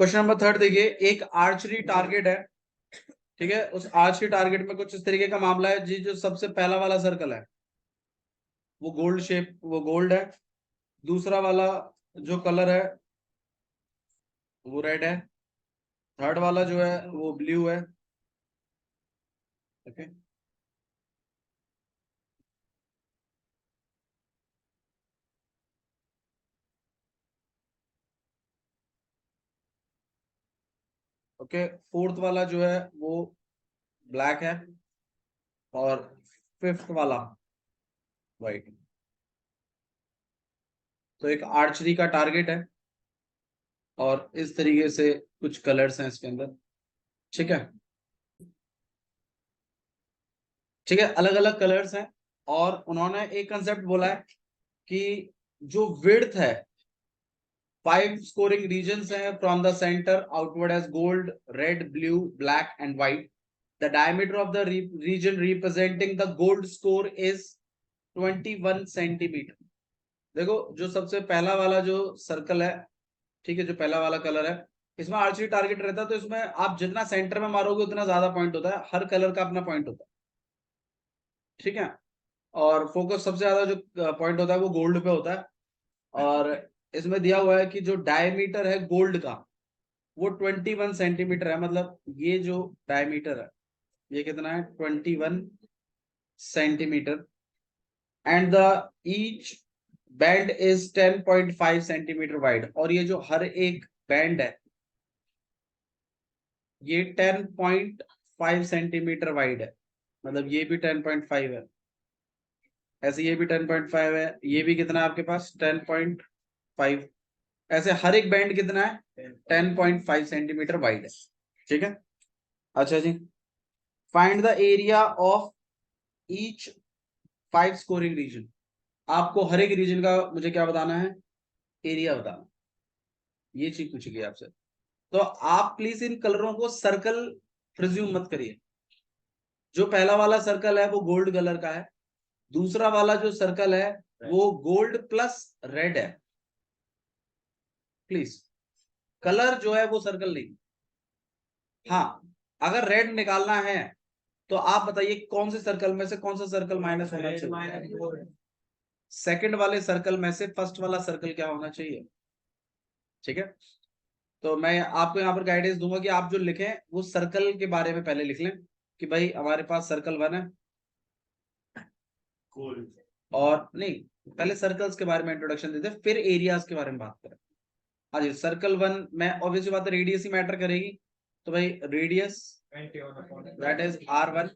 Question number 3 देखिए, एक archery target है, ठीक है। उस आर्चरी टारगेट में कुछ इस तरीके का मामला है जी। जो सबसे पहला वाला सर्कल है वो गोल्ड शेप, वो गोल्ड है। दूसरा वाला जो कलर है वो रेड है। थर्ड वाला जो है वो ब्लू है। Okay, okay. फोर्थ वाला जो है वो ब्लैक है और फिफ्थ वाला व्हाइट। तो एक आर्चरी का टारगेट है और इस तरीके से कुछ कलर्स हैं इसके अंदर, ठीक है। ठीक है, अलग अलग कलर्स हैं और उन्होंने एक कंसेप्ट बोला है कि जो विड्थ है, 5 स्कोरिंग रीजन्स हैं from the centre outward as gold, red, blue, black and white. The diameter of the region representing the gold score is 21 centimetre. देखो, जो सबसे पहला वाला जो सर्कल है, ठीक है, जो पहला वाला कलर है, इसमें आर्चरी टारगेट रहता है। तो इसमें आप जितना सेंटर में मारोगे उतना ज्यादा पॉइंट होता है। हर कलर का अपना पॉइंट होता है, ठीक है। और फोकस सबसे ज्यादा जो पॉइंट होता है वो गोल्ड पे होता है। और इसमें दिया हुआ है कि जो डायमीटर है गोल्ड का वो 21 सेंटीमीटर है। मतलब ये जो डायमीटर है ये कितना है, 21 centimetre. And the each band is 10.5 centimetre wide. और ये जो हर एक बैंड है ये 10.5 सेंटीमीटर वाइड है। मतलब ये भी 10.5 है, ऐसे ये भी 10.5 है, ये भी कितना है आपके पास 10.5। ऐसे हर एक बैंड कितना है 10.5 सेंटीमीटर वाइड है, ठीक है। अच्छा जी, find the area of each 5 scoring region. आपको हर एक रीजन का मुझे क्या बताना है, एरिया बताना। ये चीज पूछी गई आपसे। तो आप प्लीज इन कलरों को सर्कल प्रिज्यूम मत करिए। जो पहला वाला सर्कल है वो गोल्ड कलर का है, दूसरा वाला जो सर्कल है वो गोल्ड प्लस रेड है। प्लीज, कलर जो है वो सर्कल नहीं। हाँ, अगर रेड निकालना है तो आप बताइए कौन से सर्कल में से कौन सा सर्कल माइनस होना चाहिए। सेकंड वाले सर्कल में से फर्स्ट वाला सर्कल क्या होना चाहिए, ठीक है। तो मैं आपको यहाँ पर गाइडेंस दूंगा कि आप जो लिखें वो सर्कल के बारे में पहले लिख लें कि भाई हमारे पास सर्कल 1 है। और नहीं, पहले सर्कल्स के बारे में इंट्रोडक्शन देते फिर एरियाज के बारे में बात करें। हाँ जी, सर्कल 1 में ऑब्वियसली बात है रेडियस ही मैटर करेगी। तो भाई रेडियस दैट इज R1।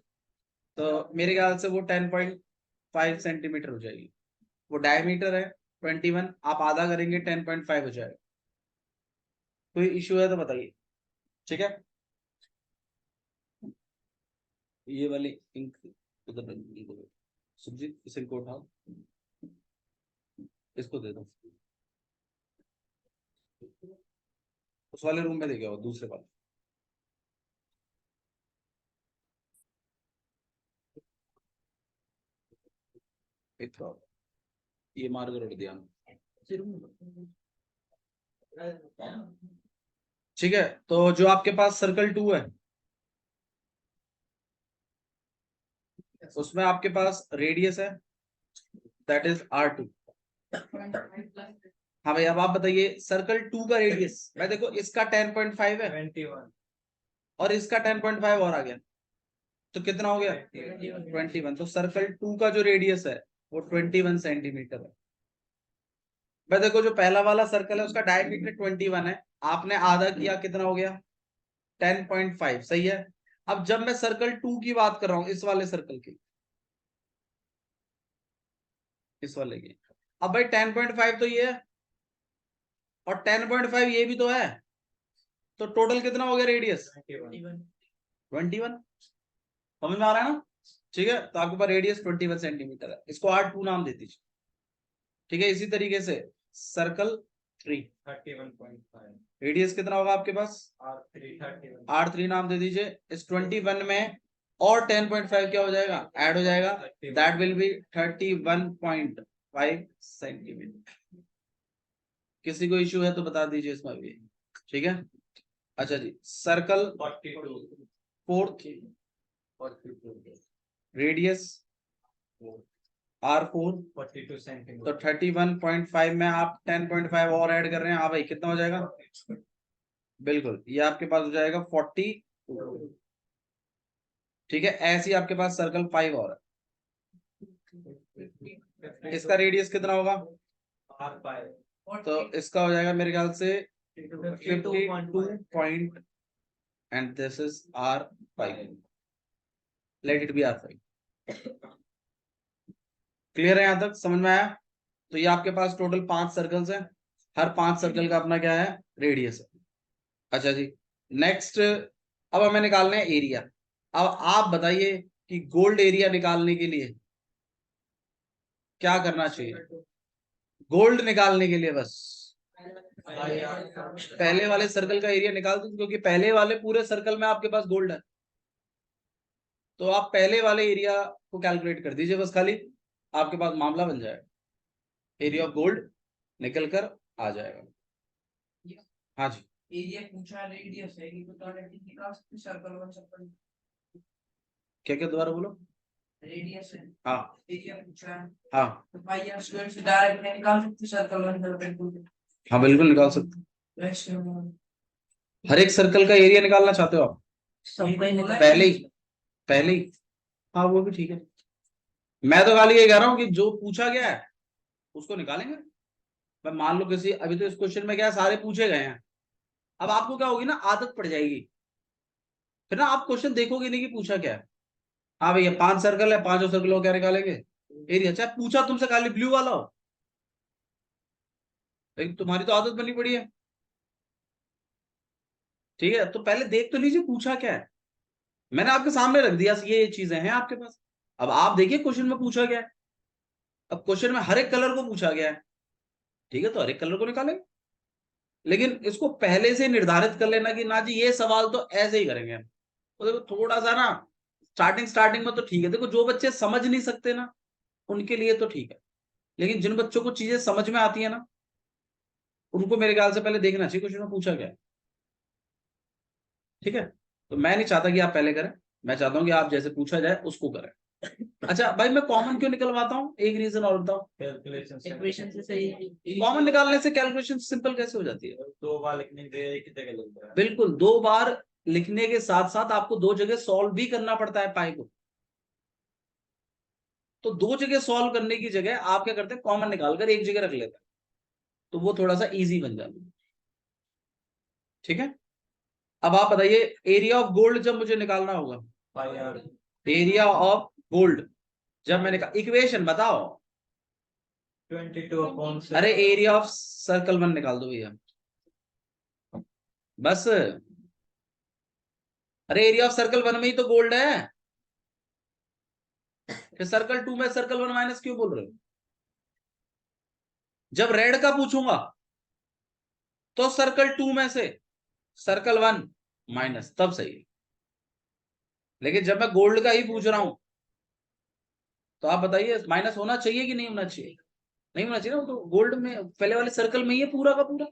तो मेरे ख्याल से वो 10.5 सेंटीमीटर हो जाएगी। वो डायमीटर है 21, आप आधा करेंगे 10.5 हो जाएगा। कोई इश्यू है तो बताइए, ठीक है। ये वाली इंक उधर, सुजीत इस इंक को उठाओ, इसको दे दो, उस वाले रूम में दे गया दूसरे वाले। एक ये मार्कर रख दिया, ठीक है। तो जो आपके पास सर्कल 2 है उसमें आपके पास रेडियस है दैट इज R2। हाँ भाई, अब आप बताइए सर्कल 2 का रेडियस। मैं देखो इसका 10.5 है 21 और इसका 10.5 और आ गया तो कितना हो गया 21। तो सर्कल 2 का जो रेडियस है वो 21 सेंटीमीटर है। मैं देखो जो पहला वाला सर्कल है उसका डायमीटर 21 है, आपने आधा किया कितना हो गया 10.5, सही है। अब जब मैं सर्कल 2 की बात कर रहा हूं, इस वाले सर्कल की, इस वाले की, अब भाई 10.5 तो ये है और 10.5 ये भी तो है। तो टोटल कितना हो गया रेडियस 21। समझ में आ रहा है ना, ठीक है। तो आपके पास रेडियस 21 सेंटीमीटर है, इसको R2 नाम दे दीजिए, ठीक है। इसी तरीके से सर्कल 3 31.5 रेडियस कितना होगा आपके पास R3 नाम दे दीजिए। इस 21 में और 10.5 क्या हो जाएगा, ऐड हो जाएगा, दैट विल बी 31.5 सेंटीमीटर। किसी को इश्यू है तो बता दीजिए इसमें भी, ठीक है। अच्छा जी, circle 4th, radius R4 42 centimetre, तो 31.5 में आप 10.5 और ऐड कर रहे हैं। हाँ भाई, कितना हो जाएगा? बिल्कुल, ये आपके पास हो जाएगा 40। ठीक है, ऐसे ही आपके पास सर्कल 5 और है। इसका रेडियस कितना होगा? तो इसका हो जाएगा मेरे ख्याल से 52 point and this is R5। Let it be R5। Clear है? यहां तक समझ में आया? तो ये आपके पास टोटल 5 सर्कल्स हैं, हर 5 सर्कल का अपना क्या है? रेडियस है। अच्छा जी, नेक्स्ट अब हमें निकालना है एरिया। अब आप बताइए कि गोल्ड एरिया निकालने के लिए क्या करना चाहिए? गोल्ड निकालने के लिए बस पहले वाले सर्कल का एरिया निकाल दो, क्योंकि पहले वाले पूरे सर्कल में आपके पास गोल्ड है। तो आप पहले वाले एरिया को कैलकुलेट कर दीजिए बस, खाली आपके पास मामला बन जाएगा, एरिया ऑफ गोल्ड निकल कर आ जाएगा। हाँ जी, एरिया पूछा, रेडियस है कि तो निकाल सकते सर्कल वन सर्कल। क्या क्या दोबारा बोलो? रेडियस है, हाँ एरिया पूछा है, हाँ तो पाई आर स्क्वायर से डायरेक्ट निकाल सकते सर्कल वन सर्कल। हाँ, बिल्कुल निकाल सकते। हर एक सर्कल का एरिया निकालना चाहते हो आप? सबका ही निकाल पहले ही हाँ, वो भी ठीक है। मैं तो खाली ये कह रहा हूँ कि जो पूछा गया है उसको निकालेंगे। मैं मान लो किसी, अभी तो इस क्वेश्चन में क्या है, सारे पूछे गए हैं। अब आपको क्या होगी ना, आदत पड़ जाएगी, फिर ना आप क्वेश्चन देखोगे नहीं कि पूछा क्या है। हाँ भैया 5 सर्कल है, 5 सर्कलों क्या निकालेंगे? एरिया, चाहे पूछा तुमसे खाली ब्लू वाला हो, लेकिन तुम्हारी तो आदत बनी पड़ी है। ठीक है, तो पहले देख तो लीजिए पूछा क्या है। मैंने आपके सामने रख दिया, ये चीजें हैं आपके पास। अब आप देखिए क्वेश्चन में पूछा गया है। अब क्वेश्चन में हर एक कलर को पूछा गया है, ठीक है, तो हर एक कलर को निकालेंगे। लेकिन इसको पहले से निर्धारित कर लेना कि ना जी ये सवाल तो ऐसे ही करेंगे हम, तो देखो थोड़ा सा ना स्टार्टिंग में तो ठीक है। देखो जो बच्चे समझ नहीं सकते ना, उनके लिए तो ठीक है, लेकिन जिन बच्चों को चीजें समझ में आती है ना, उनको मेरे ख्याल से पहले देखना चाहिए क्वेश्चन में पूछा क्या है। ठीक है, तो मैं नहीं चाहता कि आप पहले करें, मैं चाहता हूं कि आप जैसे पूछा जाए उसको करें। अच्छा भाई, मैं कॉमन क्यों निकलवाता हूँ, एक रीजन और बताओ। इक्वेशन से सही। कॉमन निकालने से कैलकुलेशन सिंपल कैसे हो जाती है? 2 बार लिखने के एक ही जगह लिखता है। बिल्कुल, 2 बार लिखने के साथ साथ आपको 2 जगह सॉल्व भी करना पड़ता है पाई को। तो 2 जगह सॉल्व करने की जगह आप क्या करते हैं, कॉमन निकालकर एक जगह रख लेते हैं, तो वो थोड़ा सा इजी बन जाता है। ठीक है, अब आप बताइए एरिया ऑफ गोल्ड जब मुझे निकालना होगा, पाई आर एरिया ऑफ गोल्ड जब मैंने कहा, इक्वेशन बताओ। 22 अपॉन अरे एरिया ऑफ सर्कल 1 निकाल दो भैया बस। अरे एरिया ऑफ सर्कल 1 में ही तो गोल्ड है, फिर सर्कल 2 में सर्कल 1 माइनस क्यों बोल रहे हो? जब रेड का पूछूंगा तो सर्कल 2 में से सर्कल 1 माइनस, तब सही है। लेकिन जब मैं गोल्ड का ही पूछ रहा हूं, तो आप बताइए माइनस होना चाहिए कि नहीं होना चाहिए? नहीं होना चाहिए ना, तो गोल्ड में पहले वाले सर्कल में ही है पूरा का पूरा।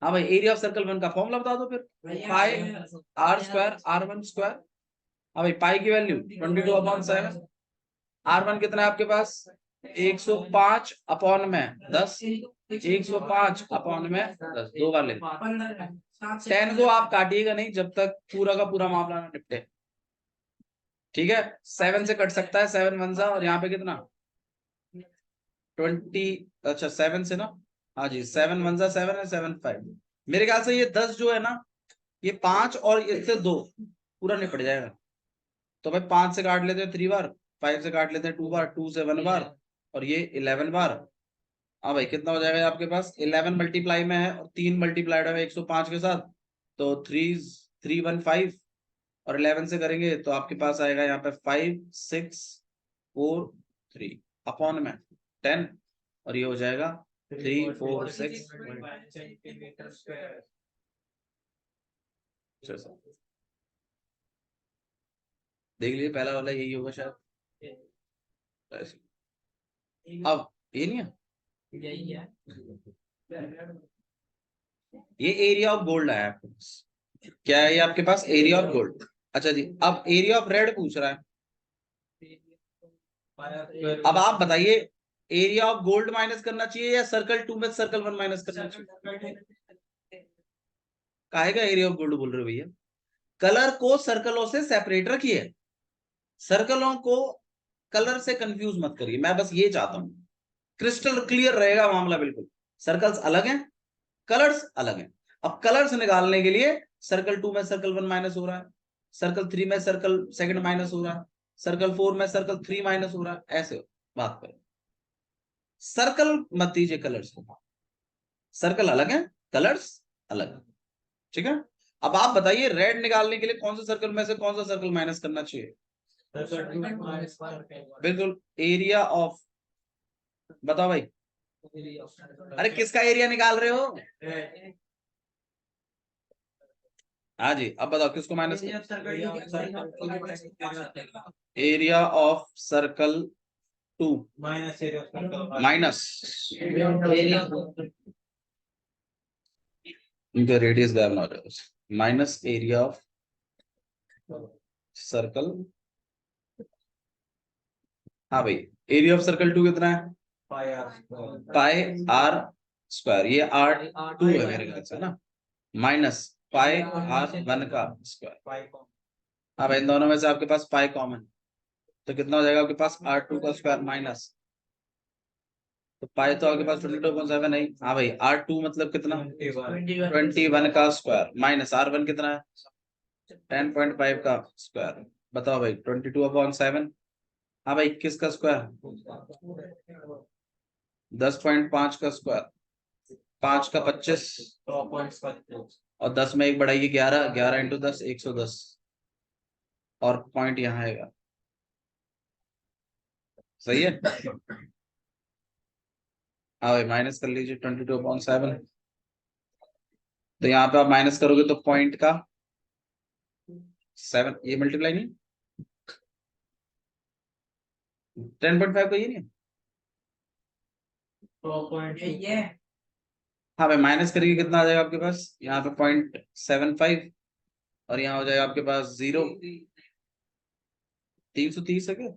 हाँ भाई, एरिया ऑफ सर्कल 1 का फॉर्मूला बता दो फिर, पाई आर स्क्वायर R1 स्क्वायर। हाँ भाई, पाई की वैल्यू 22/7। R1 कितना है आपके पास? 105 अपॉन में 10, 105 अपॉन में 10, 2 बार ले। 10 को आप काटिएगा नहीं जब तक पूरा का पूरा मामला ना निपटे। ठीक है, 7 से कट सकता है, 7 1 सा, और यहाँ पे कितना 20, अच्छा 7 से ना, हाँ जी 7 1 सा 7 है, 7 5। मेरे ख्याल से ये 10 जो है ना, ये 5 और इससे 2 पूरा निपट जाएगा। तो भाई 5 से काट लेते हैं 3 बार, 5 से काट लेते हैं 2 बार, 2 से 1 बार, और ये 11 बार। हाँ भाई, कितना हो जाएगा आपके पास? 11 मल्टीप्लाई में है और 3 मल्टीप्लाइड है 105 के साथ, तो 315। और 11 से करेंगे तो आपके पास आएगा यहाँ पे 5 6 4 3 अपॉन में 10, और ये हो जाएगा 3 4 6 सेंटीमीटर स्क्वायर। देख लीजिए, पहला वाला यही होगा शायद ऐसे। अब ये नहीं है, यही है। ये एरिया ऑफ गोल्ड आया आपके पास। क्या है ये आपके पास? Area of gold. अच्छा जी, अब एरिया ऑफ रेड पूछ रहा है। अब आप बताइए, एरिया ऑफ गोल्ड माइनस करना चाहिए या सर्कल 2 में सर्कल 1 माइनस करना चाहिए? काहे का एरिया ऑफ गोल्ड बोल रहे हो भैया? कलर को सर्कलों से सेपरेट रखिए, सर्कलों को कलर से कंफ्यूज मत करिए। मैं बस ये चाहता हूं, क्रिस्टल क्लियर रहेगा मामला बिल्कुल। सर्कल्स अलग हैं, कलर्स अलग हैं। अब कलर्स निकालने के लिए सर्कल 2 में सर्कल 1 माइनस हो रहा है, सर्कल 3 में सर्कल सेकंड माइनस हो रहा है, सर्कल 4 में सर्कल 3 माइनस हो रहा है, ऐसे बात करें। सर्कल मत दीजिए कलर्स को, सर्कल अलग है, कलर्स अलग है, ठीक है। अब आप बताइए, रेड निकालने के लिए कौन सा सर्कल में से कौन सा सर्कल माइनस करना चाहिए? बिल्कुल, एरिया ऑफ, बताओ भाई। अरे किसका एरिया निकाल रहे हो? हाँ जी, अब बताओ किसको minus? Area of circle 2 minus इनका रेडियस गायब ना हो जाए, माइनस एरिया ऑफ सर्कल। हाँ भाई, एरिया ऑफ सर्कल 2 कितना है? Pi are square. ये R2 है मेरे ख्याल से ना, माइनस पाई R1 का स्क्वायर। अब इन दोनों में से आपके पास पाई कॉमन, तो कितना हो जाएगा आपके पास? R2 का स्क्वायर माइनस, तो पाई तो आपके पास 22.7 नहीं। हाँ भाई, R2 मतलब कितना? 21 का स्क्वायर माइनस R1 कितना है? 10.5 का स्क्वायर। बताओ भाई, 22/7। हाँ भाई, किसका स्क्वायर? 10.5 का स्क्वायर, 5 का 25 और 10 में एक बढ़ाइए 11, 11 इंटू 10 110, और पॉइंट यहाँ आएगा। सही है। हाँ भाई, माइनस कर लीजिए 22/7। तो यहाँ पे आप माइनस करोगे तो पॉइंट का 7, ये मल्टीप्लाई नहीं, 10.5 का ये नहीं है। हाँ भाई, माइनस करिए कितना आ जाएगा आपके पास? यहाँ पे 0.75 और यहाँ हो जाएगा आपके पास 0। 330 है क्या?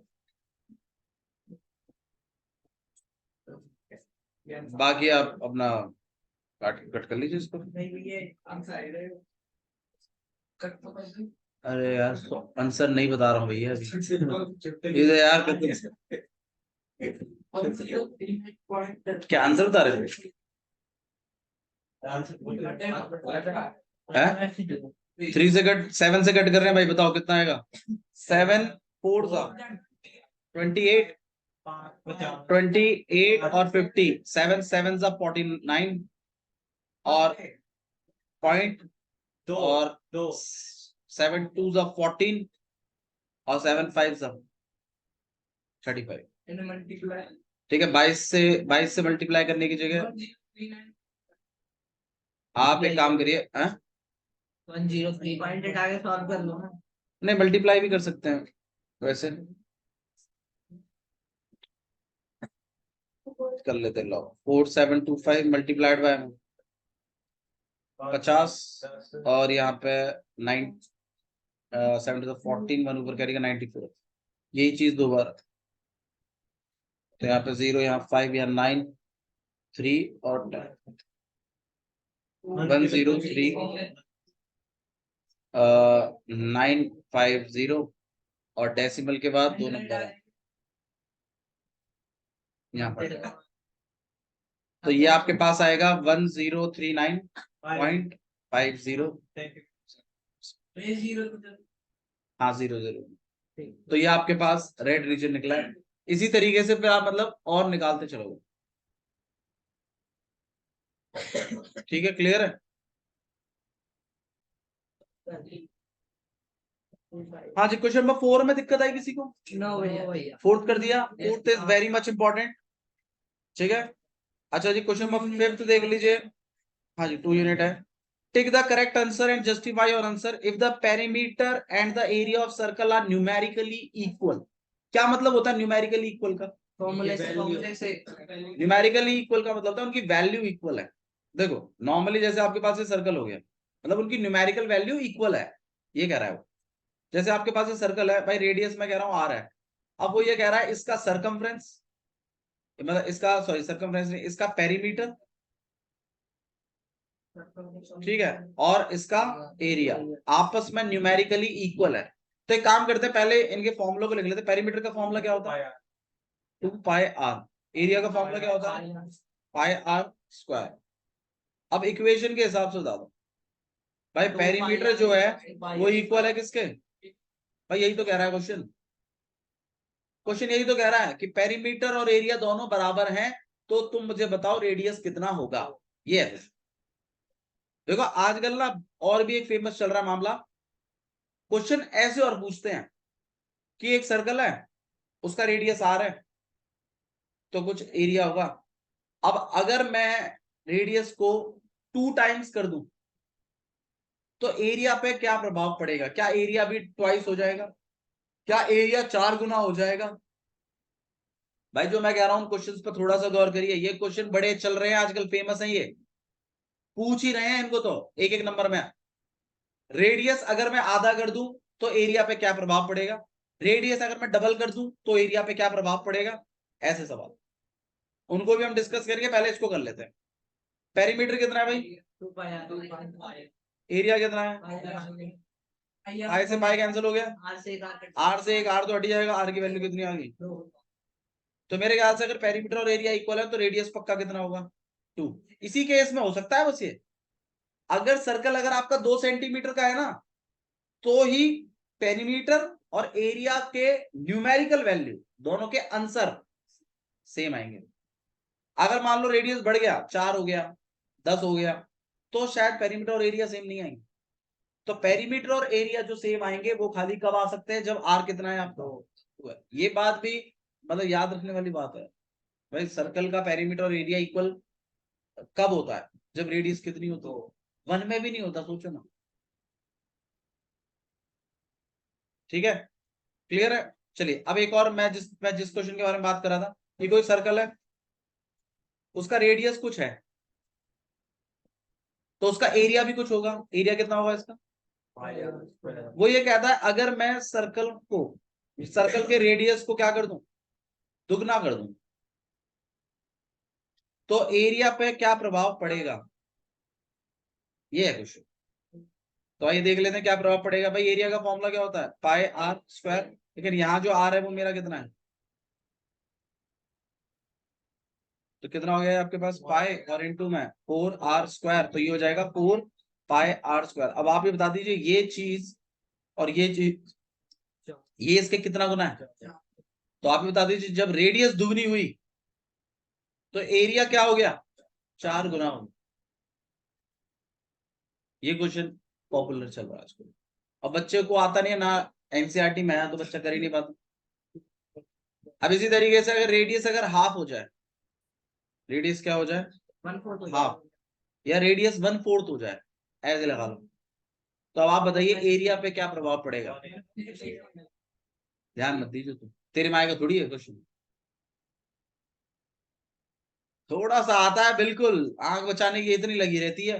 बाकी आप अपना कट कर लीजिए इसको। अरे यार, आंसर नहीं बता रहा हूँ भैया अभी। ये यार क्या आंसर बता रहे थे? 3 से कट, 7 से कट कर रहे हैं भाई, बताओ कितना आएगा? 7 4 28, 28 और 50, 7 7 49 और पॉइंट, और 7 2 14 और 7 5 35। ठीक है, 22 से मल्टीप्लाई करने की जगह आप एक काम करिए, 103 पॉइंट हटा के सॉल्व कर लो ना। नहीं, मल्टीप्लाई भी कर सकते हैं वैसे, कर लेते लो। 4725 मल्टीप्लाइड बाय 50 और यहाँ पे 9 7 to the 14, 1 ऊपर करेगा 94। यही चीज दो बार, तो यहाँ पे 0, यहाँ 5, यहाँ 9 3 और 103 950 और डेसिमल के बाद 2 नंबर है यहाँ पर। तो ये आपके पास आएगा 1039.50। हाँ 00। तो ये आपके पास रेड रीजन निकला है। इसी तरीके से फिर आप मतलब और निकालते चलोगे। ठीक है, क्लियर है? हाँ जी, क्वेश्चन नंबर 4 में दिक्कत आई किसी को? फोर्थ कर दिया। Fourth is very much important, ठीक है। अच्छा जी, क्वेश्चन नंबर 5 देख लीजिए। हाँ जी, 2 यूनिट है। Take the correct answer and justify your answer if the perimeter and the area of circle are numerically equal. क्या मतलब होता है न्यूमेरिकली इक्वल का? न्यूमेरिकली इक्वल का मतलब होता है उनकी वैल्यू इक्वल है। देखो नॉर्मली जैसे आपके पास ये सर्कल हो गया, मतलब उनकी न्यूमेरिकल वैल्यू इक्वल है, ये कह रहा है वो। जैसे आपके पास ये सर्कल है भाई, रेडियस मैं कह रहा हूँ आर है, अब वो ये कह रहा है इसका सरकमफ्रेंस, मतलब इसका सॉरी सरकमफ्रेंस नहीं, इसका पेरीमीटर, ठीक है, और इसका एरिया आपस में न्यूमेरिकली इक्वल है। तो एक काम करते हैं, पहले इनके फॉर्मूला को लिख लेते हैं। पेरीमीटर का फॉर्मूला क्या होता है? 2 पाई आर। एरिया का फॉर्मूला क्या होता है? Pi are square. अब इक्वेशन के हिसाब से बता दो भाई, पेरीमीटर जो है वो इक्वल है किसके? भाई यही तो कह रहा है क्वेश्चन, क्वेश्चन यही तो कह रहा है कि पेरीमीटर और एरिया दोनों बराबर हैं, तो तुम मुझे बताओ रेडियस कितना होगा। ये है। देखो आजकल ना और भी एक फेमस चल रहा मामला, क्वेश्चन ऐसे और पूछते हैं कि एक सर्कल है, उसका रेडियस आर है, तो कुछ एरिया होगा। अब अगर मैं रेडियस को 2 टाइम्स कर दूं तो एरिया पे क्या प्रभाव पड़ेगा? क्या एरिया भी ट्वाइस हो जाएगा? क्या एरिया 4 गुना हो जाएगा? भाई जो मैं कह रहा हूं क्वेश्चंस पर थोड़ा सा गौर करिए, ये क्वेश्चन बड़े चल रहे हैं आजकल, फेमस है, ये पूछ ही रहे हैं इनको तो एक एक नंबर में। रेडियस अगर मैं आधा कर दूं तो एरिया पे क्या प्रभाव पड़ेगा? रेडियस अगर मैं डबल कर दूं तो एरिया पे क्या प्रभाव पड़ेगा? ऐसे सवाल, उनको भी हम डिस्कस करेंगे, पहले इसको कर लेते हैं। पेरीमीटर कितना है भाई? एरिया कितना है? पाई से पाई कैंसिल हो गया, आर से एक आर तो हट जाएगा, आर की वैल्यू कितनी आ गई? तो मेरे ख्याल से अगर पेरीमीटर और एरिया इक्वल है तो रेडियस पक्का कितना होगा? 2। इसी केस में हो सकता है बस ये, अगर सर्कल अगर आपका 2 सेंटीमीटर का है ना, तो ही पेरीमीटर और एरिया के न्यूमेरिकल वैल्यू दोनों के आंसर सेम आएंगे। अगर मान लो रेडियस बढ़ गया, 4 हो गया, 10 हो गया, तो शायद पेरीमीटर और एरिया सेम नहीं आएंगे। तो पेरीमीटर और एरिया जो सेम आएंगे वो खाली कब आ सकते हैं? जब आर कितना है आपका। ये बात भी मतलब याद रखने वाली बात है भाई, सर्कल का पेरीमीटर और एरिया इक्वल कब होता है? जब रेडियस कितनी होती है? 1 में भी नहीं होता, सोचो ना। ठीक है, क्लियर है? चलिए अब एक और, मैं जिस क्वेश्चन के बारे में बात कर रहा था, ये कोई सर्कल है, उसका रेडियस कुछ है, तो उसका एरिया भी कुछ होगा। एरिया कितना होगा इसका? वो ये कहता है अगर मैं सर्कल के रेडियस को क्या कर दूं? दुगना कर दूं, तो एरिया पे क्या प्रभाव पड़ेगा? ये है क्वेश्चन। तो आइए देख लेते हैं क्या प्रभाव पड़ेगा। भाई एरिया का फॉर्मूला क्या होता है? पाई आर स्क्वायर, लेकिन यहाँ जो आर है वो मेरा कितना है? तो कितना हो गया आपके पास? पाई और इनटू में 4 आर स्क्वायर, तो ये हो जाएगा 4 पाई आर स्क्वायर। अब आप ये बता दीजिए ये चीज और ये चीज, ये इसके कितना गुना है? तो आप ये बता दीजिए जब रेडियस दुगनी हुई तो एरिया क्या हो गया? 4 गुना हो गया। ये क्वेश्चन पॉपुलर चल रहा है आजकल। अब बच्चे को आता नहीं है ना, एनसीईआरटी में है, तो बच्चा कर ही नहीं पाता। अब इसी तरीके से अगर रेडियस अगर हाफ हो जाए, रेडियस क्या हो जाए? हाफ, या रेडियस 1/4 हो जाए, ऐसे लगा लो, तो अब आप बताइए एरिया पे क्या प्रभाव पड़ेगा? ध्यान मत दीजिए, तुम तेरे माय का थोड़ी है क्वेश्चन, थोड़ा सा आता है बिल्कुल, आंख बचाने की इतनी लगी रहती है,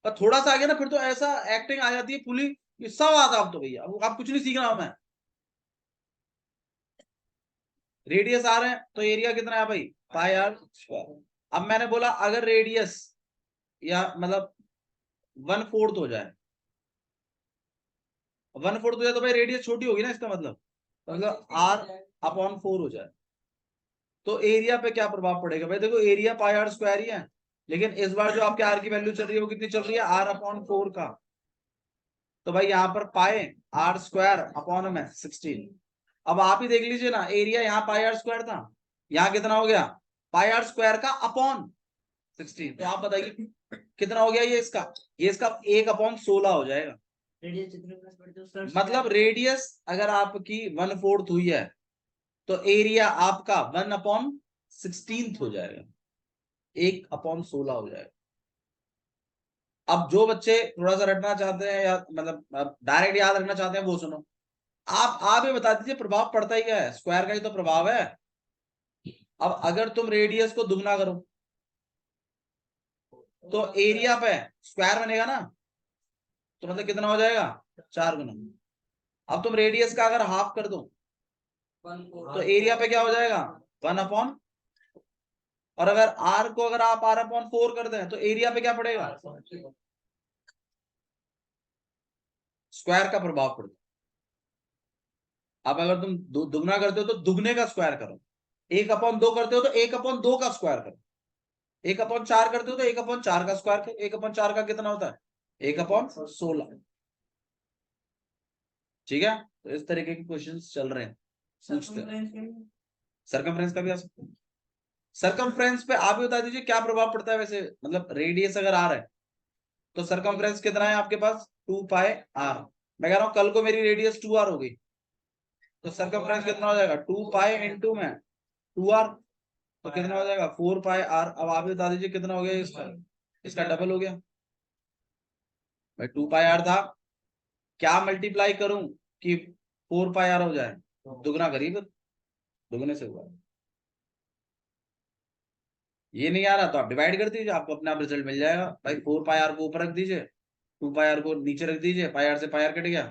पर थोड़ा सा आ गया ना फिर तो ऐसा एक्टिंग आ जाती है पूरी, ये सब आता आप तो भैया, आप कुछ नहीं सीख रहा हूं मैं। रेडियस आ रहे हैं तो एरिया कितना है भाई? पाई आर स्क्वायर। अब मैंने बोला अगर रेडियस या मतलब 1/4 हो जाए, 1/4 हो जाए तो भाई रेडियस छोटी होगी ना, इसका मतलब R/4 हो जाए, तो एरिया पे क्या प्रभाव पड़ेगा? भाई देखो एरिया पाई आर स्क्वायर ही है, लेकिन इस बार जो आपके आर की वैल्यू चल रही है वो कितनी चल रही है? R/4 का। तो भाई यहाँ पर पाए आर स्क्वायर अपॉन में 16। अब आप ही देख लीजिए ना, एरिया यहाँ पाई आर स्क्वायर था, यहाँ कितना हो गया? पाई आर स्क्वायर का अपॉन 16। तो आप बताइए कितना हो गया ये इसका? ये इसका 1/16 हो जाएगा। मतलब रेडियस अगर आपकी 1/4 हुई है तो एरिया आपका 1/16 हो जाएगा, 1/16 हो जाएगा। अब जो बच्चे थोड़ा सा रटना चाहते हैं या मतलब डायरेक्ट याद रखना चाहते हैं वो सुनो, आप ये बता दीजिए प्रभाव पड़ता ही क्या है? स्क्वायर का ही तो प्रभाव है। अब अगर तुम रेडियस को दुगना करो तो एरिया पे स्क्वायर बनेगा ना, तो मतलब कितना हो जाएगा 4 गुना। अब तुम रेडियस का अगर हाफ कर दो तो एरिया पे क्या हो जाएगा 1/, और अगर आर को अगर आप r/4 कर दें तो एरिया पे क्या पड़ेगा, स्क्वायर का प्रभाव पड़ता है। अब अगर तुम दुगना करते हो तो दुगने का स्क्वायर करो, 1/2 करते हो तो 1/2 का स्क्वायर करो, 1/4 करते हो तो 1/4 का स्क्वायर करो। 1/4 का कितना होता है 1/16। ठीक है, तो इस तरीके के क्वेश्चंस चल रहे हैं, पूछते हैं। सरकमफ्रेंस का भी आ सकता है। सरकमफ्रेंस पे आप ही बता दीजिए क्या प्रभाव पड़ता है वैसे, मतलब रेडियस अगर आर है तो सरकमफ्रेंस कितना है आपके पास 2πr। मैं कह रहा हूं कल को मेरी रेडियस 2r हो गई तो सरकमफ्रेंस कितना हो जाएगा 2π इंटू में 2r, तो कितना हो जाएगा 4πr। अब आप ही बता दीजिए कितना हो गया इसका, इसका डबल हो गया भाई 2πr था, क्या मल्टीप्लाई करूं कि 4πr हो जाए, दुगना करिए फिर, दुगने से हुआ। ये नहीं आ रहा तो आप डिवाइड कर दीजिए, आपको अपने आप रिजल्ट मिल जाएगा भाई। 4πr को ऊपर रख दीजिए, 2πr को नीचे रख दीजिए, πr से πr कट गया,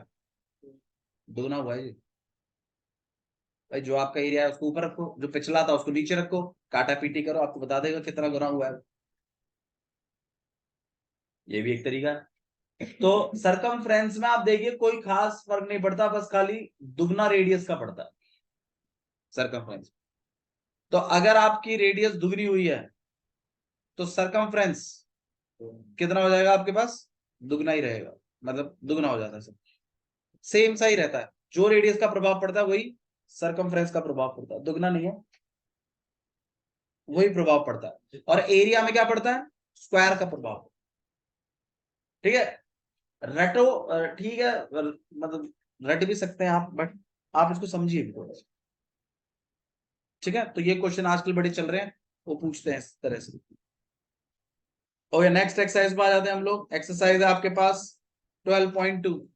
दुगना हुआ है जी। भाई जो आपका एरिया है उसको ऊपर रखो, जो पिछला था उसको नीचे रखो, काटा पीटी करो, आपको बता देगा कितना गुना हुआ है। ये भी एक तरीका है। तो सरकमफ्रेंस में आप देखिए कोई खास फर्क नहीं पड़ता, बस खाली दुगना रेडियस का पड़ता है सरकमफ्रेंस। तो अगर आपकी रेडियस दुगनी हुई है तो सरकमफ्रेंस कितना हो जाएगा आपके पास, दुगना ही रहेगा, मतलब दुगना हो जाता है सब, सेम सा ही रहता है। जो रेडियस का प्रभाव पड़ता है वही सरकमफ्रेंस का प्रभाव पड़ता है, दुगना नहीं है, वही प्रभाव पड़ता है। और एरिया में क्या पड़ता है, स्क्वायर का प्रभाव। ठीक है, रटो, ठीक है, मतलब रट भी सकते हैं आप, बट आप इसको समझिए भी थोड़ा सा। ठीक है, तो ये क्वेश्चन आजकल बड़े चल रहे हैं, वो पूछते हैं इस तरह से। ओके, नेक्स्ट एक्सरसाइज पे आ जाते हैं हम लोग। एक्सरसाइज है आपके पास 12.2।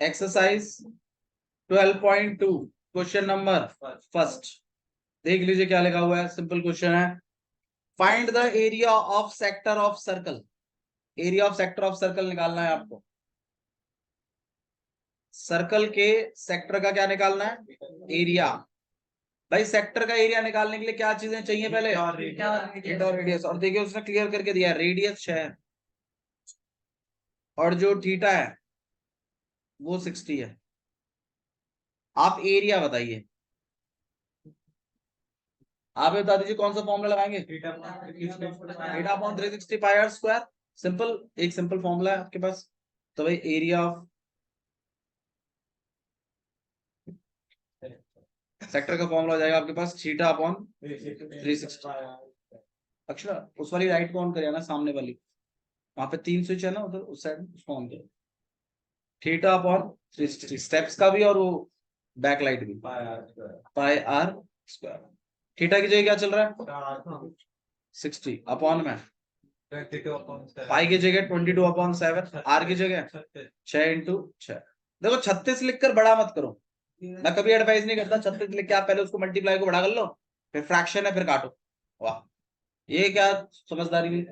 एक्सरसाइज 12.2 क्वेश्चन नंबर फर्स्ट, देख लीजिए क्या लिखा हुआ है। सिंपल क्वेश्चन है, find the area of sector of circle. Area of sector of circle निकालना है आपको। सर्कल के सेक्टर का क्या निकालना है, एरिया। भाई सेक्टर का एरिया निकालने के लिए क्या चीजें चाहिए पहले, इंटर रेडियस। और देखिए उसने क्लियर करके दिया है, रेडियस 6 है और जो थीटा है वो 60 है। आप एरिया बताइए, आप बता दीजिए कौन सा फॉर्मूला लगाएंगे, theta upon 360 pi are square. Simple, एक सिंपल फॉर्मूला है आपके पास। तो भाई एरिया ऑफ सेक्टर का फॉर्मूला हो जाएगा आपके पास थीटा अपॉन 360। अच्छा, उस वाली राइट को ऑन करिए ना, सामने वाली, वहां पे 3 स्विच है ना उधर उस साइड, उसको ऑन करो। थीटा अपॉन 360 स्टेप्स का भी और वो बैकलाइट भी, पाई आर स्क्वायर। थीटा की जगह क्या चल रहा है 60 अपॉन में, पाई की जगह 22/7, आर की जगह 6 इंटू 6। देखो 36 लिखकर बड़ा मत करो, मैं कभी एडवाइस नहीं करता 36 लिख के आप पहले उसको मल्टीप्लाई को बड़ा कर लो, फिर फ्रैक्शन है फिर काटो। वाह, ये क्या समझदारी हुई।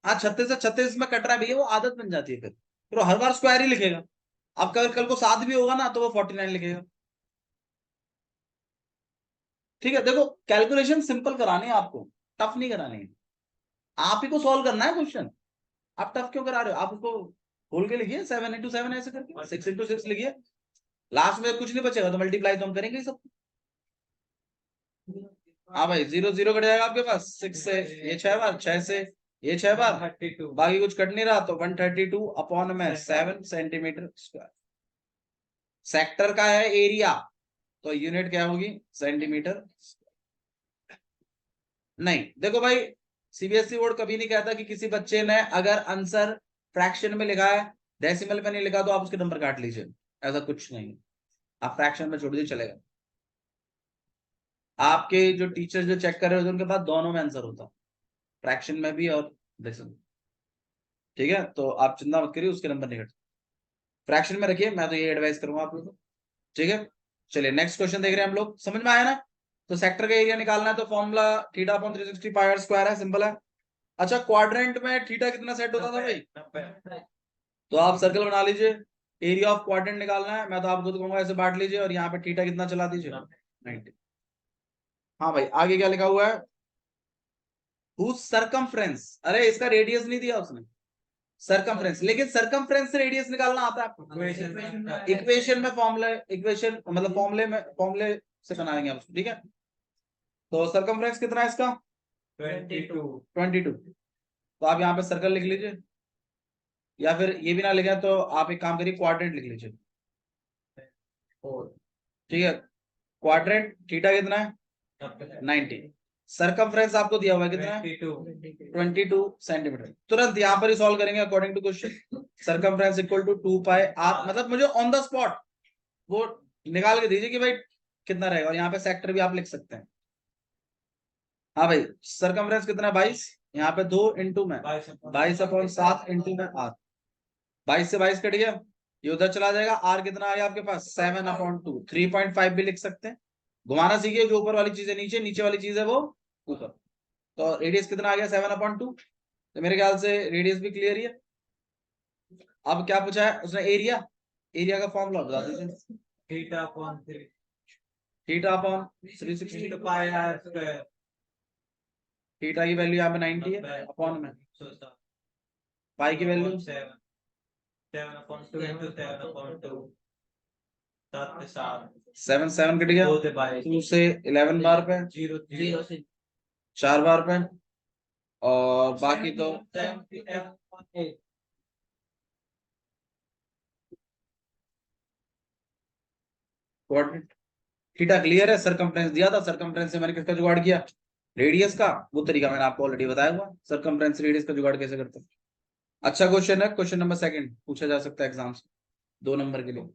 हाँ 36 से 36 में कट रहा है भैया, वो आदत बन जाती है, फिर वो हर बार स्क्वायर ही लिखेगा। अब कल को 7 भी होगा ना तो वो 49 लिखेगा। ठीक है, देखो कैलकुलेशन सिंपल करानी है आपको, टफ नहीं करानी है। आप ही को सॉल्व करना है क्वेश्चन, आप टफ क्यों करा रहे हो। आप उसको खोल के लिखिए 7 into 7 ऐसे करके, 6 into 6 लिखिए, लास्ट में कुछ नहीं बचेगा तो मल्टीप्लाई तो हम करेंगे ही सब। हाँ भाई 0 0 कट जाएगा आपके पास, 6 से ये 6 बार, 6 से ये 6 बार, बाकी कुछ कट नहीं रहा तो 132 अपॉन में 7 सेंटीमीटर स्क्वायर। सेक्टर का है एरिया तो यूनिट क्या होगी सेंटीमीटर। नहीं देखो भाई, सीबीएसई बोर्ड कभी नहीं कहता कि किसी बच्चे ने अगर आंसर फ्रैक्शन में लिखा है, डेसिमल में नहीं लिखा तो आप उसके नंबर काट लीजिए, ऐसा कुछ नहीं। आप फ्रैक्शन में छोड़ दीजिए चलेगा। आपके जो टीचर जो चेक कर रहे होते हैं उनके पास दोनों में आंसर होता, फ्रैक्शन में भी और डेसिमल। ठीक है, तो आप चिंता मत करिए, उसके नंबर नहीं घटते, फ्रैक्शन में रखिए, मैं तो ये एडवाइस करूंगा आप लोगों को। ठीक है, चलिए नेक्स्ट क्वेश्चन देख रहे हैं हम लोग, समझ में आया ना। तो सेक्टर का एरिया निकालना है, तो formula theta upon 360 pi are square है, सिंपल है। अच्छा, क्वाड्रेंट में थीटा कितना सेट होता था भाई? 90 तो आप सर्कल बना लीजिए, एरिया ऑफ क्वाड्रेंट निकालना है, मैं तो आपको तो कहूंगा ऐसे बांट लीजिए और यहाँ पे थीटा कितना चला दीजिए, 90। हाँ भाई, आगे क्या लिखा हुआ है? हुज सरकमफ्रेंस, अरे इसका रेडियस नहीं दिया उसने, सरकमफ्रेंस, लेकिन सरकमफ्रेंस से रेडियस निकालना आता है आपको, इक्वेशन में फॉर्मूला, इक्वेशन मतलब फॉर्मूले से बनाएंगे आप उसको, ठीक है। तो सरकमफ्रेंस कितना है इसका? 22। तो आप यहाँ पे सर्कल लिख लीजिए, या फिर ये भी ना लिखे तो आप एक काम करिए, क्वाड्रेंट लिख लीजिए, ठीक है। क्वाड्रेंट थीटा कितना है? 90। सरकमफ्रेंस आपको दिया हुआ है कितना है? 22 सेंटीमीटर। तुरंत यहाँ पर ही सॉल्व करेंगे according to question. Circumference equal to 2 pi r, मतलब मुझे ऑन द स्पॉट वो निकाल के दीजिए कि भाई कितना रहेगा, और यहाँ पे सेक्टर भी आप लिख सकते हैं। हाँ भाई, सरकमफ्रेंस कितना है? 22, यहाँ पे 2 इंटू में 22/7 इंटू में आर, 22 से 22 कट गया, ये उधर चला जाएगा। आर कितना आ गया आपके पास? 7/2, 3.5 भी लिख सकते हैं। घुमाना सीखिए, जो ऊपर वाली चीज है नीचे, नीचे वाली चीज है वो ऊपर। तो रेडियस कितना आ गया? 7/2। तो मेरे ख्याल से रेडियस भी क्लियर ही है। अब क्या पूछा है उसने? एरिया, एरिया का फॉर्मूला बता दीजिए। Theta upon 3 theta upon 360, pi are square, theta की वैल्यू यहाँ पे 90 है, अपॉन में पाई की वैल्यू 7/2 into 7/2, 7 से 7, 7 कट गया, 2 से 22, 2 से 11 बार पे, 0 से 4 बार पे, और बाकी तो 7/8। क्वाड्रेंट। थीटा क्लियर है, सरकमफ्रेंस दिया था, सरकमफ्रेंस से मैंने किसका जुगाड़ किया? रेडियस का। वो तरीका मैंने आपको ऑलरेडी बताया हुआ, सरकमफ्रेंस रेडियस का जुगाड़ कैसे करते हैं। अच्छा क्वेश्चन है, क्वेश्चन नंबर 2 पूछा जा सकता है एग्जाम से, 2 नंबर के लिए,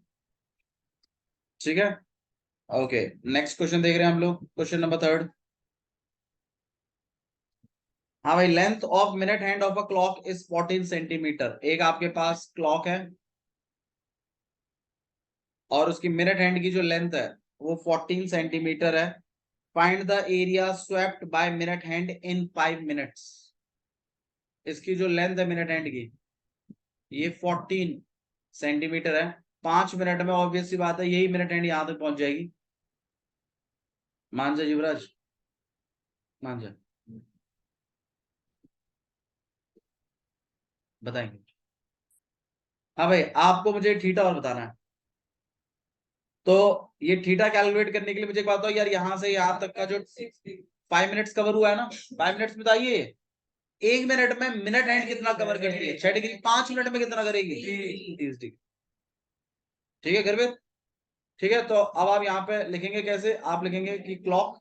ठीक है। ओके, नेक्स्ट क्वेश्चन देख रहे हैं हम लोग, क्वेश्चन नंबर 3। हाँ भाई, length of minute hand of a clock is 14 centimetre. एक आपके पास क्लॉक है और उसकी मिनट हैंड की जो लेंथ है वो 14 सेंटीमीटर है। Find the area swept by minute hand in 5 minutes. इसकी जो लेंथ है मिनट हैंड की, ये 14 सेंटीमीटर है। 5 मिनट में ऑब्वियस सी बात है यही मिनट हैंड यहां तक पहुंच जाएगी। मान जा युवराज, मान जा, बताएंगे। हाँ भाई, आपको मुझे थीटा और बताना है। तो ये थीटा कैलकुलेट करने के लिए मुझे एक बात बताओ यार, यहां से यहां तक का जो 5 मिनट्स कवर हुआ है ना, 5 मिनट्स में बताइए 1 मिनट में मिनट हैंड कितना कवर कर रही है? 6 डिग्री। 5 मिनट में कितना करेगी? 30 डिग्री। ठीक है, घर पे। ठीक है, तो अब आप यहाँ पे लिखेंगे कैसे? आप लिखेंगे कि clock,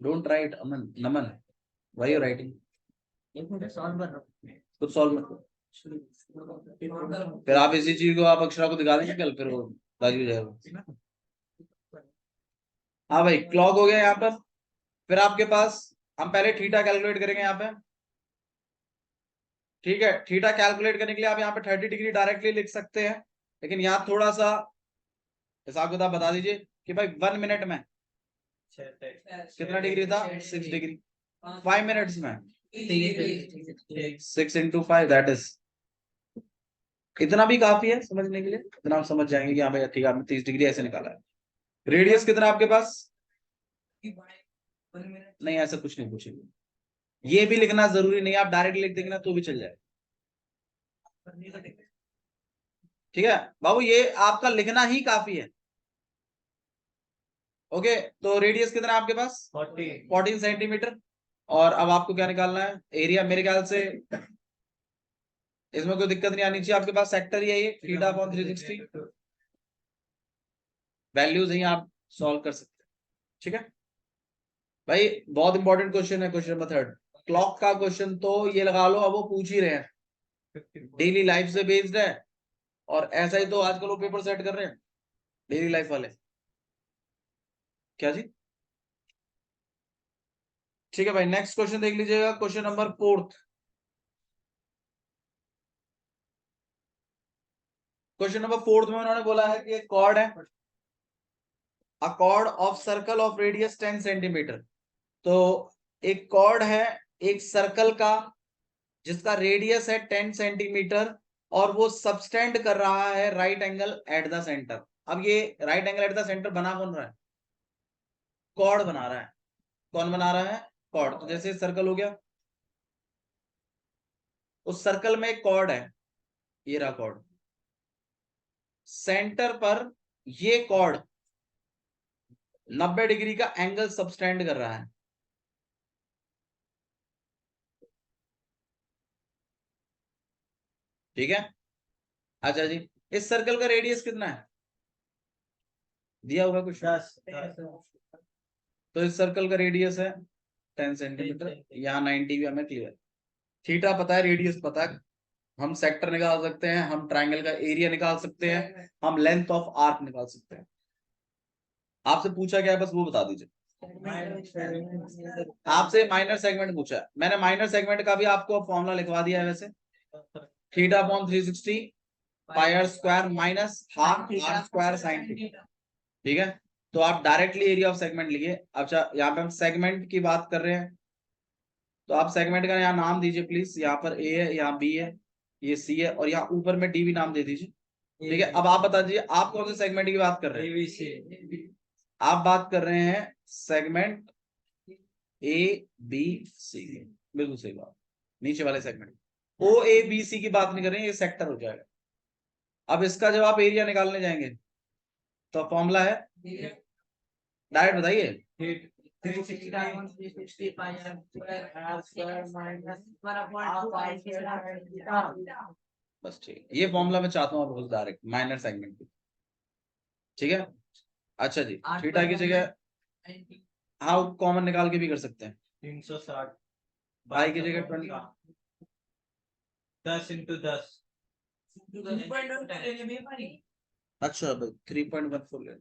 don't write Aman, Naman, why you writing? कुछ सॉल्व मत करो, फिर आप इसी चीज को आप अक्षरा को दिखा देंगे कल, फिर वो राजी हो जाएगा। हाँ भाई, क्लॉक हो गया यहाँ पर। फिर आपके पास, हम पहले थीटा कैलकुलेट करेंगे यहाँ पे। ठीक है, थीटा कैलकुलेट करने के लिए आप यहाँ पे 30 डिग्री डायरेक्टली लिख सकते हैं, लेकिन यहाँ थोड़ा सा हिसाब किताब बता दीजिए कि भाई 1 मिनट में कितना डिग्री था? 6 डिग्री। 5 मिनट्स में 6 into 5, दैट इज, इतना भी काफी है समझने के लिए। इतना आप समझ जाएंगे कि हाँ भाई ठीक है, आपने 30 डिग्री ऐसे निकाला है। रेडियस कितना है आपके पास? नहीं, ऐसा कुछ नहीं पूछेंगे, ये भी लिखना जरूरी नहीं, आप डायरेक्ट लिख देंगे ना तो भी चल जाए। ठीक है बाबू, ये आपका लिखना ही काफी है। ओके, तो रेडियस कितना है आपके पास? 14 सेंटीमीटर। और अब आपको क्या निकालना है? एरिया। मेरे ख्याल से इसमें कोई दिक्कत नहीं आनी चाहिए, आपके पास सेक्टर ही है ये, थीटा अपॉन 360। वैल्यूज ही आप सॉल्व कर सकते हैं। ठीक है भाई, बहुत इंपॉर्टेंट क्वेश्चन है, क्वेश्चन नंबर 3। क्लॉक का क्वेश्चन तो ये लगा लो, अब वो पूछ ही रहे हैं, डेली लाइफ से बेस्ड है, और ऐसा ही तो आजकल वो पेपर सेट कर रहे हैं डेली लाइफ वाले। क्या जी? ठीक है भाई, नेक्स्ट क्वेश्चन देख लीजिएगा, क्वेश्चन नंबर 4। क्वेश्चन नंबर 4 में उन्होंने बोला है कि एक कॉर्ड है, अ cord of circle of radius 10 centimetre. तो एक कॉर्ड है एक सर्कल का जिसका रेडियस है 10 सेंटीमीटर और वो सबस्टेंड कर रहा है right angle at the centre. अब ये right angle at the centre बना कौन रहा है? कॉर्ड बना रहा है। कौन बना रहा है? कॉर्ड। तो जैसे सर्कल हो गया, उस सर्कल में एक कॉर्ड है, ये रहा कॉर्ड। सेंटर पर ये कॉर्ड 90 डिग्री का एंगल सबस्टेंड कर रहा है। ठीक है। अच्छा जी, इस सर्कल का रेडियस कितना है? दिया होगा कुछ। 10 तो इस सर्कल का रेडियस है 10 सेंटीमीटर, यहाँ 90 भी हमें क्लियर। थीटा पता है, रेडियस पता है, हम सेक्टर निकाल सकते हैं, हम ट्रायंगल का एरिया निकाल सकते हैं, हम लेंथ ऑफ आर्क निकाल सकते हैं। आपसे पूछा क्या है, बस वो बता दीजिए। आपसे माइनर सेगमेंट पूछा है, मैंने माइनर सेगमेंट का भी आपको फॉर्मूला लिखवा दिया है वैसे। Theta upon 360 pi are square minus half r square sine theta. ठीक है, तो आप डायरेक्टली एरिया ऑफ सेगमेंट लिखिए। अच्छा, यहाँ पे हम सेगमेंट की बात कर रहे हैं, तो आप सेगमेंट का यहाँ नाम दीजिए प्लीज। यहाँ पर ए है, यहाँ बी है, ये सी है, और यहाँ ऊपर में डी भी नाम दे दीजिए। ठीक है, अब आप बता दीजिए आप कौन से सेगमेंट की बात कर रहे हैं? ABC। आप बात कर रहे हैं सेगमेंट ए बी सी। बिल्कुल सही बात, नीचे वाले segment. O A B C की बात नहीं कर रहे हैं, ये सेक्टर हो जाएगा। अब इसका जब आप एरिया निकालने जाएंगे तो फॉर्मूला है, डायरेक्ट बताइए। 360 बस ठीक, ये फॉर्मूला मैं चाहता हूँ आप डायरेक्ट माइनर सेगमेंट की। ठीक है। अच्छा जी, थीटा की जगह हाँ कॉमन निकाल के भी कर सकते हैं। 360 पाई की जगह 20। 10 into 10। अच्छा भाई 3.14 ले,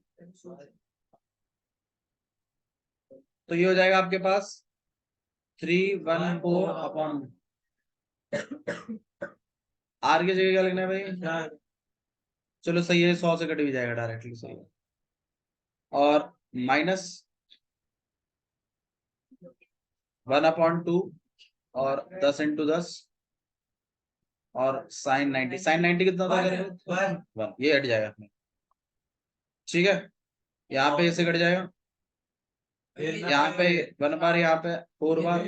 तो ये हो जाएगा आपके पास 314 अपॉन। आर की जगह क्या लिखना है भाई? चलो सही है, 100 से कट भी जाएगा डायरेक्टली, सही है। और माइनस 1/2 और 10 into 10 और साइन 90। साइन 90 कितना था? 1, ये हट जाएगा अपने। ठीक है, यहाँ पे ऐसे कट जाएगा, यहाँ पे 1 बार, यहाँ पे 4 बार,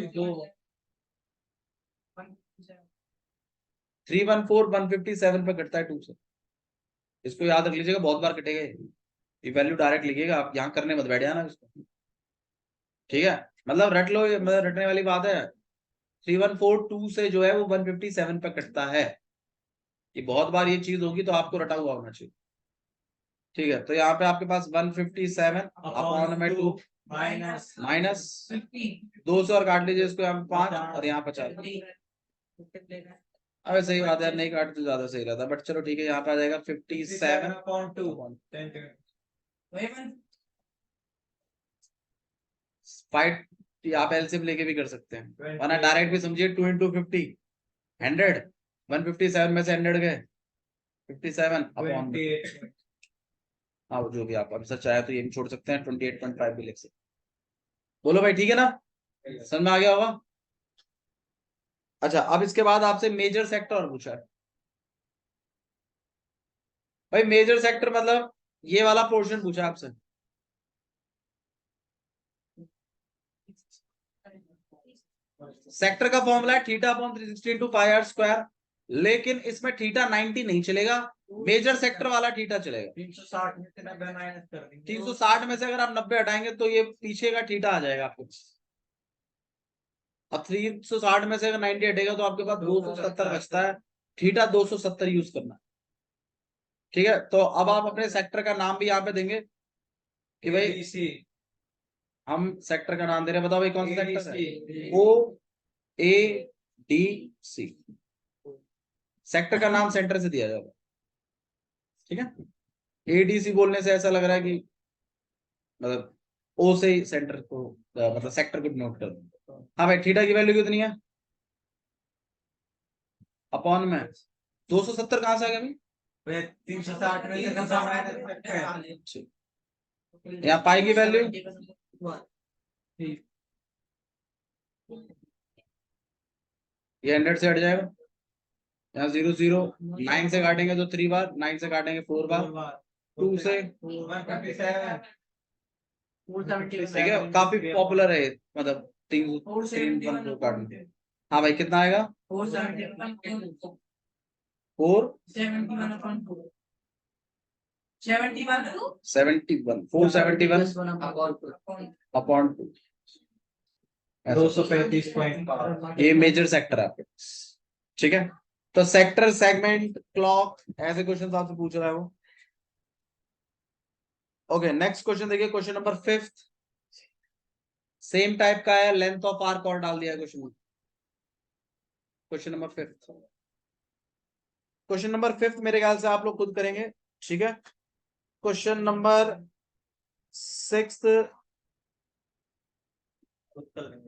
314 157 पे कटता है 2 से। इसको याद रख लीजिएगा, बहुत बार कटेगा ये वैल्यू, डायरेक्ट लिखिएगा आप, यहाँ करने मत बैठ जाना इसको। ठीक है, मतलब रट लो, ये मतलब रटने वाली बात है। 3142 से जो है वो 157 पे कटता है। ये बहुत बार ये चीज होगी तो आपको रटा हुआ होना चाहिए। ठीक है, तो यहाँ पे आपके पास 157 अपॉन में 2 माइनस 200 और काट लीजिए इसको, यहाँ पे 5 और यहाँ 50। अबे सही बात है, नहीं काट तो ज्यादा सही रहता, बट चलो ठीक है, यहाँ पे आ जाएगा 57/2। फाइव, आप एलसीएम लेके भी कर सकते हैं, वरना डायरेक्ट भी समझिए। 2 into 50 100, 157 में से 100 गए, 57 अपॉन। हाँ जो भी आप आंसर चाहे तो ये भी छोड़ सकते हैं, 28.5 भी लिख सकते हैं। बोलो भाई, ठीक है ना? समझ में आ गया होगा। अच्छा, अब इसके बाद आपसे मेजर सेक्टर और पूछा है भाई। मेजर सेक्टर मतलब ये वाला पोर्शन पूछा आपसे। सेक्टर का फॉर्मूला है theta upon 360 into pi are square, लेकिन इसमें थीटा 90 नहीं चलेगा, मेजर सेक्टर वाला थीटा चलेगा। 360 में से 90 माइनस कर देंगे। 360 में से अगर आप 90 हटाएंगे तो ये पीछे का थीटा आ जाएगा आपको। अब 360 में से अगर 90 हटेगा तो आपके पास 270 बचता है। थीटा 270 यूज करना। ठीक है, तो अब आप अपने सेक्टर का नाम भी यहाँ पे देंगे कि भाई ABC। हम सेक्टर का नाम दे रहे हैं। बताओ भाई कौन सा सेक्टर है? ओ ए डी सी। सेक्टर का नाम सेंटर से दिया जाएगा। ठीक है, एडीसी बोलने से ऐसा लग रहा है कि मतलब ओ से ही सेंटर को मतलब सेक्टर को नोट कर। हाँ भाई, थीटा की वैल्यू कितनी है अपॉन में 270 कहाँ से आ गया भाई? 360 में से 10 माइनस करते हैं। यहाँ पाई की वैल्यू ये 100 से हट जाएगा, यहाँ 0 0 9 से काटेंगे तो 3 बार, 9 से काटेंगे 4 बार, 2 से 127 ठीक है। काफी पॉपुलर है मतलब 3 1 4 काटना। हाँ भाई कितना आएगा 4 71 471 अपॉन 2। 235.5 ये मेजर सेक्टर है आपके, ठीक है। तो सेक्टर, सेगमेंट, क्लॉक, ऐसे क्वेश्चन आपसे पूछ रहा है वो। ओके, नेक्स्ट क्वेश्चन देखिए, क्वेश्चन नंबर 5 सेम टाइप का है, लेंथ ऑफ आर्क और डाल दिया है क्वेश्चन में। क्वेश्चन नंबर 5, क्वेश्चन नंबर 5 मेरे ख्याल से आप लोग खुद करेंगे, ठीक है। क्वेश्चन नंबर 6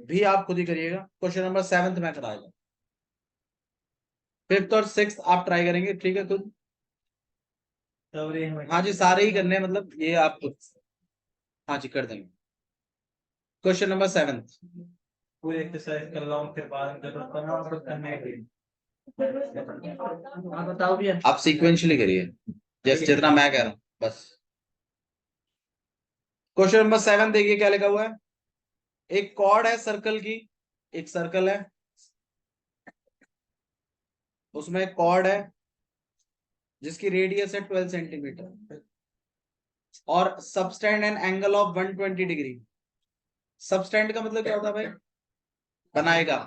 भी आप खुद ही करिएगा, क्वेश्चन नंबर 7 मैं कराएगा, 5th और 6th आप ट्राई करेंगे, ठीक है खुद। हाँ जी, सारे ही करने हैं, मतलब ये आप खुद, हाँ जी कर देंगे। क्वेश्चन नंबर 7 पूरी एक्सरसाइज कर रहा हूँ, फिर बाद में जरूरत पड़ा और कुछ करने के लिए। बताओ भैया। आप सीक्वेंशियली करिए, जैसे जितना मैं कह रहा हूँ बस। क्वेश्चन नंबर 7 देखिए क्या लिखा हुआ है। एक कॉर्ड है सर्कल की, एक सर्कल है, उसमें एक कॉर्ड है जिसकी रेडियस है 12 सेंटीमीटर और subtended an angle of 120 degree. Subtended का मतलब क्या होता है भाई? बनाएगा,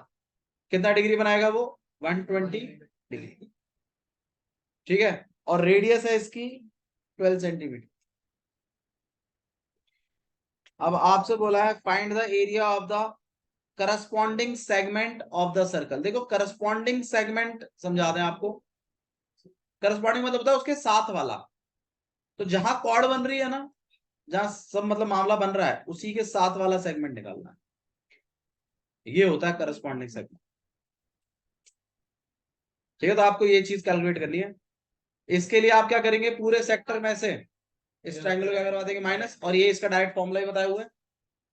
कितना डिग्री बनाएगा वो? 120 डिग्री, ठीक है। और रेडियस है इसकी 12 सेंटीमीटर। अब आपसे बोला है find the area of the corresponding segment of the circle. देखो करस्पॉन्डिंग सेगमेंट समझा दें आपको, करस्पॉन्डिंग मतलब होता है उसके साथ वाला। तो जहां कॉर्ड बन रही है ना, जहां सब मतलब मामला बन रहा है, उसी के साथ वाला सेगमेंट निकालना है, ये होता है करस्पॉन्डिंग सेगमेंट, ठीक है। तो आपको ये चीज कैलकुलेट करनी है। इसके लिए आप क्या करेंगे, पूरे सेक्टर में से इस ट्रायंगल को क्या करवा देंगे माइनस, और ये इसका डायरेक्ट फॉर्मूला ही बताया हुआ है,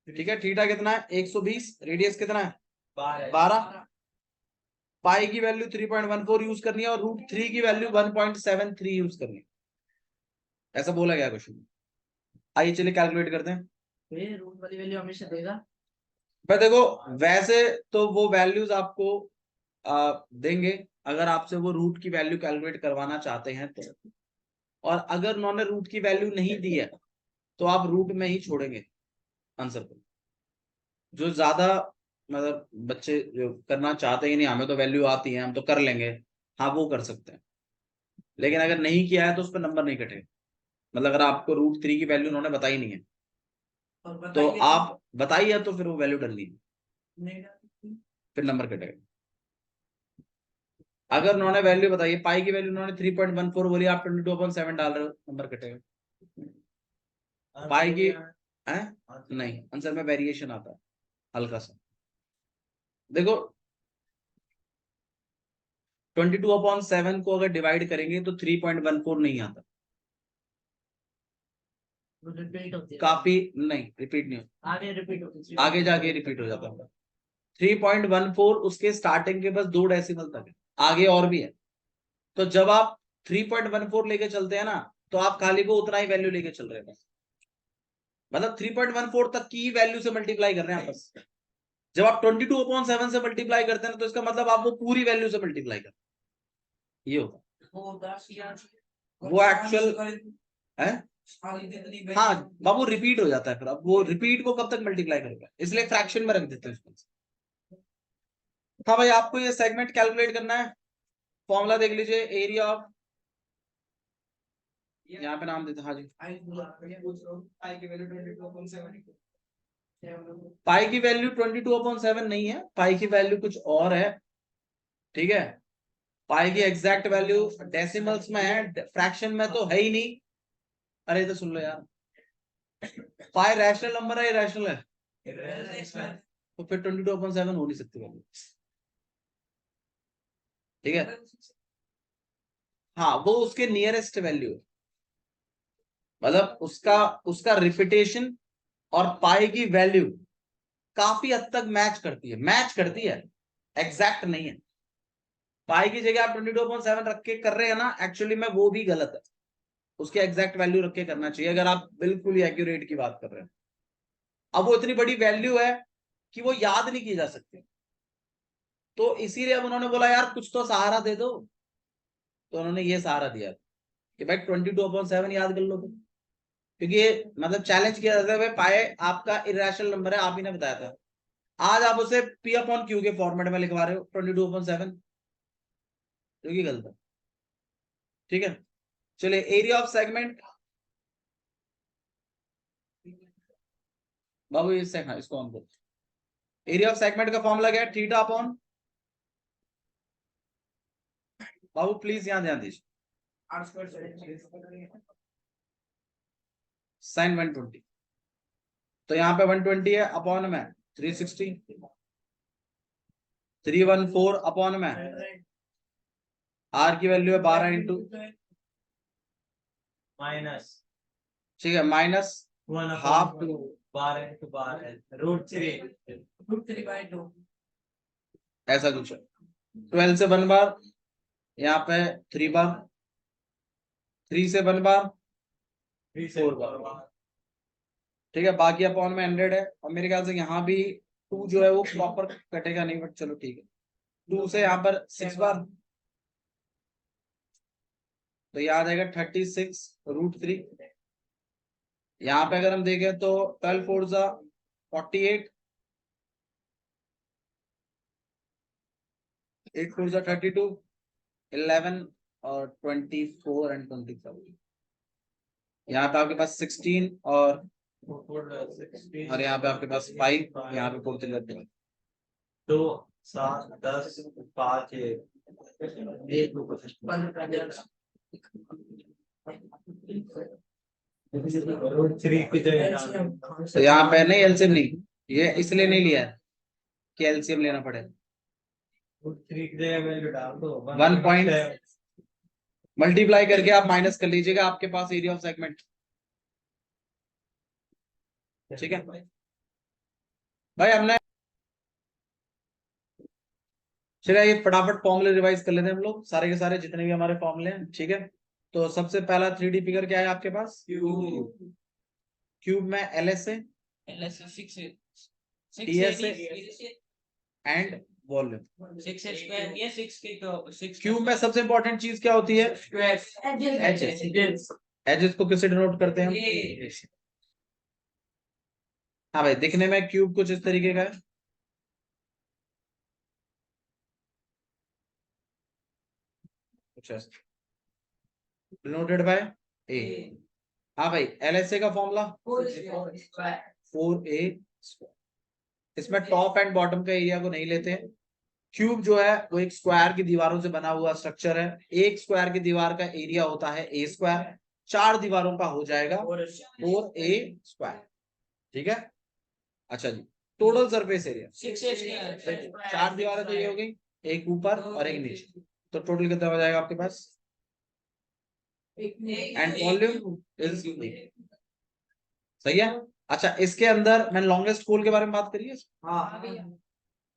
ठीक है। थीटा कितना है 120, रेडियस कितना है 12, पाई की वैल्यू 3.14 यूज करनी है और √3 की वैल्यू 1.73 यूज करनी है, ऐसा बोला गया क्वेश्चन। आइए चलिए कैलकुलेट करते हैं। ये रूट वाली वैल्यू हमेशा देगा। पर देखो वैसे तो वो वैल्यूज आपको देंगे अगर आपसे वो रूट की वैल्यू कैलकुलेट करवाना चाहते हैं तो, और अगर उन्होंने रूट की वैल्यू नहीं दी है तो आप रूट में ही छोड़ेंगे आंसर को। जो ज्यादा मतलब बच्चे जो करना चाहते ही नहीं, हमें तो वैल्यू आती है हम तो कर लेंगे, हाँ वो कर सकते हैं। लेकिन अगर नहीं किया है तो उस पर नंबर नहीं कटेगा। मतलब अगर आपको √3 की वैल्यू उन्होंने बताई नहीं है और तो बताइए आप बताइए, तो फिर वो वैल्यू डाल लीजिए, नहीं डालती। फिर नंबर कटेगा। अगर उन्होंने वैल्यू बताई, पाई की वैल्यू उन्होंने 3.14 बोली, आप 22/7 डाल रहे हो, नंबर कटेगा। पाई की है नहीं, आंसर में वेरिएशन आता है हल्का सा। देखो 22/7 को अगर डिवाइड करेंगे तो 3.14 नहीं आता, रिपीट होती है। काफी नहीं, रिपीट नहीं होता, आगे रिपीट होती है। आगे जाके रिपीट हो जाता है। 3.14 उसके स्टार्टिंग के बस 2 डेसिमल तक है, आगे और भी है। तो जब आप 3.14 लेके चलते हैं ना, तो आप खाली वो उतना ही वैल्यू लेके चल रहे हैं, मतलब 3.14 तक की वैल्यू से मल्टीप्लाई कर रहे हैं आप बस। जब आप 22/7 से मल्टीप्लाई करते हैं तो इसका मतलब आप वो पूरी वैल्यू से मल्टीप्लाई कर, ये होता है। वो एक्चुअल है, हाँ बाबू रिपीट हो जाता है, फिर अब वो रिपीट को कब तक मल्टीप्लाई करेगा, इसलिए फ्रैक्शन में रख देते हैं उसको। हाँ भाई, आपको ये सेगमेंट कैलकुलेट करना है। फॉर्मूला देख लीजिए, एरिया ऑफ, यहाँ पे नाम देते हैं, हाँ जी। पाई की वैल्यू 22/7 नहीं है, पाई की वैल्यू कुछ और है, ठीक है। पाई की एग्जैक्ट वैल्यू डेसिमल्स में है, फ्रैक्शन में तो है ही नहीं। अरे तो सुन लो यार, पाई रैशनल नंबर है, इरेशनल है? तो फिर 22/7 हो नहीं सकती वैल्यू। ठीक है, हाँ वो उसके नियरेस्ट वैल्यू है, मतलब उसका उसका रिपीटेशन और पाई की वैल्यू काफी हद तक मैच करती है, एग्जैक्ट नहीं है। पाई की जगह आप 22/7 रख के कर रहे हैं ना, एक्चुअली में वो भी गलत है, उसके एग्जैक्ट वैल्यू रख के करना चाहिए अगर आप बिल्कुल ही एक्यूरेट की बात कर रहे हैं। अब वो इतनी बड़ी वैल्यू है कि वो याद नहीं की जा सकती, तो इसीलिए अब उन्होंने बोला यार कुछ तो सहारा दे दो, तो उन्होंने ये सहारा दिया कि भाई 22/7 याद कर लो तुम, क्योंकि ये मतलब चैलेंज किया जाता है भाई पाए आपका इरेशनल नंबर है, आप ही ने बताया था, आज आप उसे पी अपॉन क्यू के फॉर्मेट में लिखवा रहे हो 22/7, जो कि गलत है। ठीक है, चलिए एरिया ऑफ सेगमेंट, बाबू इससे हाँ इसको ऑन करो। एरिया ऑफ सेगमेंट का फॉर्मूला क्या है, थीटा अपॉन, बाबू प्लीज यहां ध्यान दीजिए, साइन 120, तो यहाँ पे 120 है अपॉन में 360, 314 अपॉन में आर की वैल्यू है 12 इंटू, माइनस, ठीक है, माइनस हाफ टू 12 into 12 √3 √3/2 ऐसा कुछ है, 12 से 1 बार, यहाँ पे 3 बार, 3 से 1 बार 4 बार, ठीक है, बाकी अपॉन में 100 है, और मेरे ख्याल से यहाँ भी 2 जो है वो प्रॉपर कटेगा नहीं, बट चलो ठीक है, 2 से यहाँ पर 6 बार, तो याद आएगा 36 √3। यहाँ पे अगर हम देखें तो 12 4 जा 48, 8 4 जा 32, 11 और 24 एंड 27, यहाँ पे आपके पास 16 और यहाँ पे आपके पास 5, यहाँ पे 4 3 लगते हैं, 2 7 10 5 1 √3 की जगह तो यहाँ पे नहीं एलसीएम नहीं, ये इसलिए नहीं लिया है कि एलसीएम लेना पड़े, √3 की जगह वैल्यू डाल दो 1 पॉइंट मल्टीप्लाई करके आप माइनस कर लीजिएगा आपके पास एरिया ऑफ सेगमेंट। ठीक है भाई, हमने चलिए ये फटाफट फॉर्मूले रिवाइज कर लेते हैं हम लोग, सारे के सारे जितने भी हमारे फॉर्मूले हैं। ठीक है, तो सबसे पहला 3D फिगर क्या है आपके पास, क्यूब में LS है, TS है एंड वॉल्यूम। 6 क्यूब में सबसे इंपॉर्टेंट चीज क्या होती है, एजेस को किससे डिनोट करते हैं, हाँ भाई दिखने में क्यूब कुछ इस तरीके का है, डिनोटेड बाय ए। हाँ भाई LSA का फॉर्मूला 4A, इसमें टॉप एंड बॉटम का एरिया को नहीं लेते हैं। क्यूब जो है वो एक स्क्वायर की दीवारों से बना हुआ स्ट्रक्चर है, एक स्क्वायर की दीवार का एरिया होता है A स्क्वायर, 4 दीवारों का हो जाएगा 4A स्क्वायर। ठीक है, अच्छा जी, टोटल सरफेस एरिया 4 दीवारें तो ये हो गई, एक ऊपर और एक नीचे, तो टोटल कितना हो जाएगा आपके पास, एंड वॉल्यूम इज सही है। अच्छा, इसके अंदर मैंने लॉन्गेस्ट पोल के बारे में बात करी है,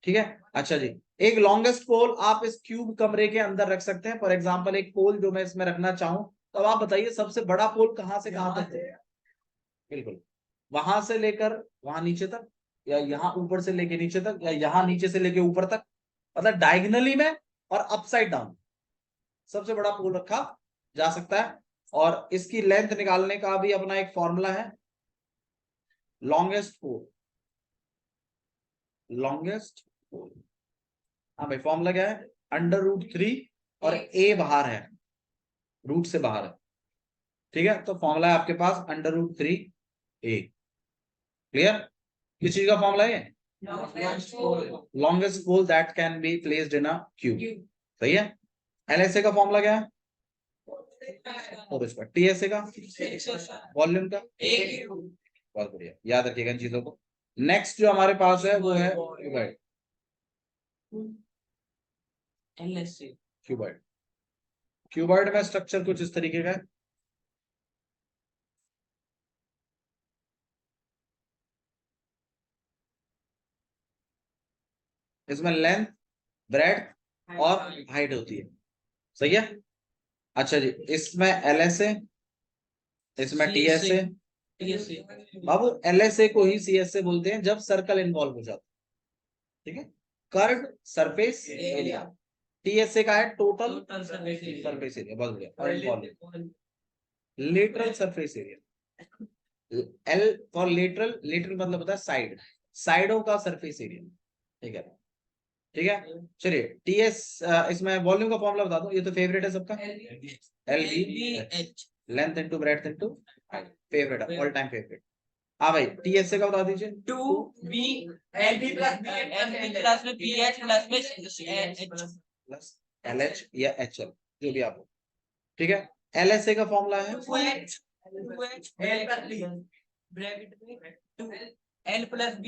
ठीक है। अच्छा जी, एक लॉन्गेस्ट पोल आप इस क्यूब कमरे के अंदर रख सकते हैं, फॉर एग्जांपल एक पोल जो मैं इसमें रखना चाहूं, तो अब आप बताइए सबसे बड़ा पोल कहां से कहां तक है, बिल्कुल वहां से लेकर वहां नीचे तक, या यहाँ ऊपर से लेके नीचे तक, या यहाँ नीचे से लेके ऊपर तक, मतलब डायगनली में और अपसाइड डाउन सबसे बड़ा पोल रखा जा सकता है। और इसकी लेंथ निकालने का भी अपना एक फॉर्मूला है, लॉन्गेस्ट पोल, लॉन्गेस्ट पोल, हाँ भाई फॉर्मूला क्या है, √3 और A बाहर है, रूट से बाहर है। ठीक है, तो फॉर्मूला है आपके पास √3A। क्लियर, किस चीज का फॉर्मूला है, longest pole that can be placed in a cube. सही है। LSA का फॉर्मूला क्या है, और इसका TSA का, वॉल्यूम का, बहुत बढ़िया, याद रखिएगा इन चीजों को। नेक्स्ट जो हमारे पास है वो है क्यूबाइड। LSA क्यूबाइड क्यूबाइड में स्ट्रक्चर कुछ इस तरीके का है। इसमें लेंथ, ब्रेड्थ और हाइट होती है, सही है। अच्छा जी, इसमें LSA, इसमें TSA। बाबू LSA को ही CSA बोलते हैं जब सर्कल इन्वॉल्व हो जाता है, ठीक है। Curve surface area. TSA का है टोटल सरफेस एरिया, बहुत बढ़िया। Lateral surface area, L for lateral, lateral मतलब होता है साइड, साइडों का सरफेस एरिया, ठीक है। ठीक है, चलिए TS, इसमें वॉल्यूम का फॉर्मूला बता दो, ये तो फेवरेट है सबका, LVH, length into breadth into height, favourite है, ऑल टाइम फेवरेट। हाँ भाई, TSA का बता दीजिए। 2B LB प्लस में BH प्लस में H प्लस LH या HL, जो भी आप हो, ठीक है। LSA का फॉर्मूला है 2H ब्रैकेट में 2L plus B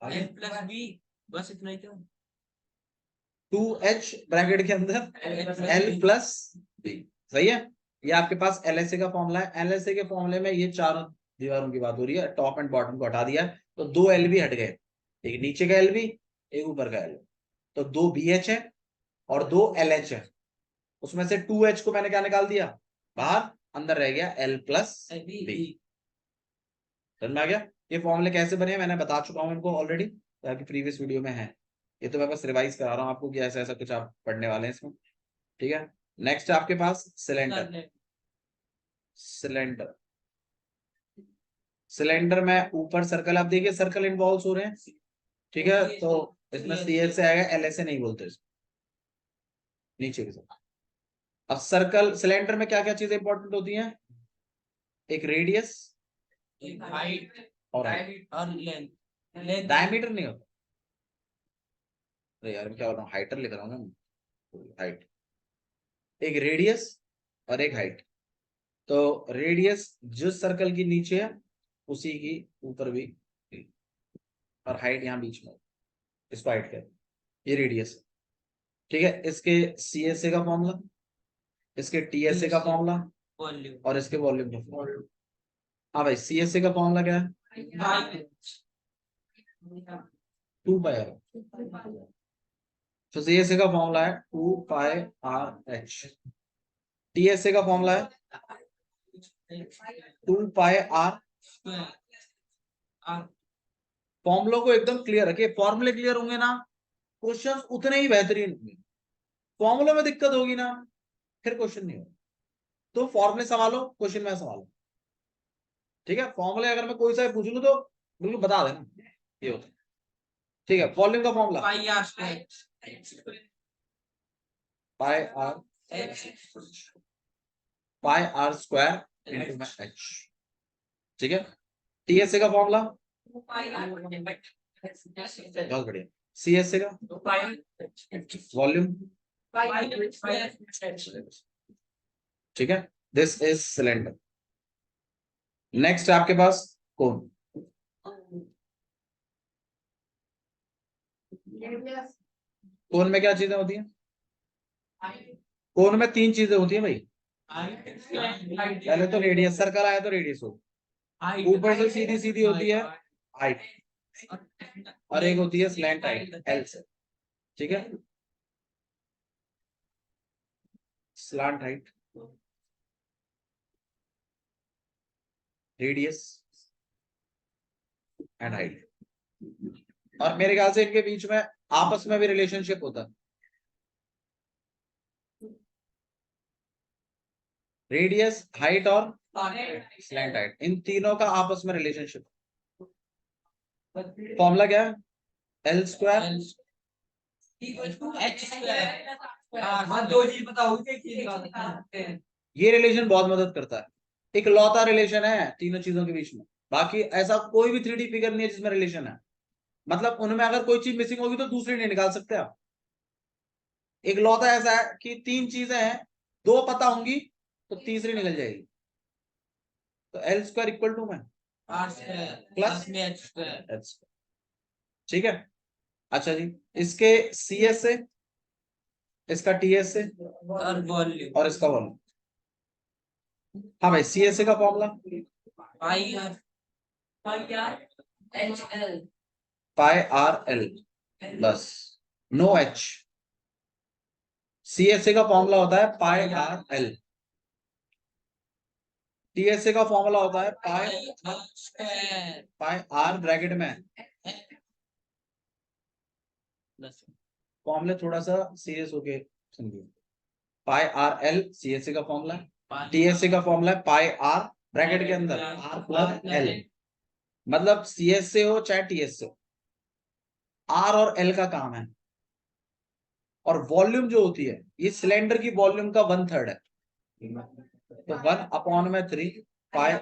L plus B, बस इतना ही क्यों। 2H ब्रैकेट के अंदर L प्लस B, सही है। ये आपके पास LSA का फॉर्मूला है। LSA के फॉर्मूले में ये चारों दीवारों की बात हो रही है, टॉप एंड बॉटम को हटा दिया है, तो 2 LB हट गए, एक नीचे का LB, एक ऊपर का LB, तो 2 BH है और 2 LH है। उसमें से 2H को मैंने क्या निकाल दिया बाहर, अंदर रह गया L प्लस B। समझ में आ गया। ये फॉर्मूले कैसे बने मैंने बता चुका हूं इनको ऑलरेडी, ताकि प्रीवियस वीडियो में है, ये तो मैं बस रिवाइज करा रहा हूँ आपको कि ऐसा ऐसा कुछ आप पढ़ने वाले हैं इसमें, ठीक है। नेक्स्ट आपके पास सिलेंडर। सिलेंडर, सिलेंडर में ऊपर सर्कल, आप देखिए सर्कल इन्वॉल्व हो रहे हैं, ठीक है। तो इसमें CSA आएगा, LSA नहीं बोलते इसको, नीचे के साथ। अब सर्कल सिलेंडर में क्या क्या चीजें इंपॉर्टेंट होती हैं, एक रेडियस हाइट और हाइट, और लेंथ। डायमीटर नहीं होता। अरे यार मैं क्या बोल रहा हूँ, हाइटर लिख रहा हूँ ना, हाइट, एक रेडियस और एक हाइट। तो रेडियस जिस सर्कल की नीचे है उसी की ऊपर भी, और हाइट यहाँ बीच में, इसको हाइट कहते हैं, ये रेडियस है, ठीक है। इसके CSA का फॉर्मूला, इसके TSA का फॉर्मूला और इसके वॉल्यूम का फॉर्मूला। हाँ भाई, CSA का फॉर्मूला क्या है, 2πr। तो CSA का फॉर्मूला है 2πRH। TSA का फॉर्मूला है 2πR। फॉर्मुलों को एकदम क्लियर रखिए, फॉर्मूले क्लियर होंगे ना, क्वेश्चन उतने ही बेहतरीन होंगे। फॉर्मूले में दिक्कत होगी ना, फिर क्वेश्चन नहीं होगा। तो फॉर्मूले संभालो, क्वेश्चन में संभालो, ठीक है। फॉर्मूले अगर मैं कोई सा पूछ लूं तो बिल्कुल बता देना, ये होता है, ठीक है। वॉल्यूम का formula pi are square into H, ठीक है। TSA का फॉर्मूला बहुत बढ़िया, CSA का वॉल्यूम, ठीक है। This is cylinder. नेक्स्ट आपके पास कोन। कोन में क्या चीजें होती हैं, कोन में 3 चीजें होती हैं भाई। पहले तो रेडियस, सर्कल आया तो रेडियस हो, ऊपर से सीधी सीधी होती है हाइट, और एक होती है स्लैंट हाइट L से, ठीक है। Slant height, radius and height, और मेरे ख्याल से इनके बीच में आपस में भी रिलेशनशिप होता है। रेडियस, हाइट और स्लैंट हाइट, इन तीनों का आपस में रिलेशनशिप। फॉर्मूला क्या है, L स्क्वायर ये रिलेशन बहुत मदद करता है, एक लौता रिलेशन है तीनों चीजों के बीच में। बाकी ऐसा कोई भी 3D फिगर नहीं है जिसमें रिलेशन है, मतलब उनमें अगर कोई चीज मिसिंग होगी तो दूसरी नहीं निकाल सकते आप। एक लौता ऐसा है कि 3 चीजें हैं, 2 पता होंगी तो तीसरी निकल जाएगी। तो L स्क्वायर इक्वल टू में आर स्क्वायर प्लस प्लस में एच स्क्वायर एच। ठीक है, अच्छा जी, इसके सी एस से, इसका टी एस से, और वॉल्यूम और इसका वॉल्यूम। हाँ भाई, सी एस ए का formula pi R H L pi R L, बस, no H. C S A का फॉर्मूला होता है pi R L, T S A का फॉर्मूला होता है pi are square pi R bracket में, प्लस फॉर्मूले थोड़ा सा सीरियस होके समझिए। Pi R L C S A का फॉर्मूला, टी एस ए का फॉर्मूला है पाई आर ब्रैकेट के अंदर आर प्लस एल। मतलब सी एस ए हो चाहे टी एस ए हो, आर और एल का काम है। और वॉल्यूम जो होती है, ये सिलेंडर की वॉल्यूम का 1/3 है। तो 1/3 pi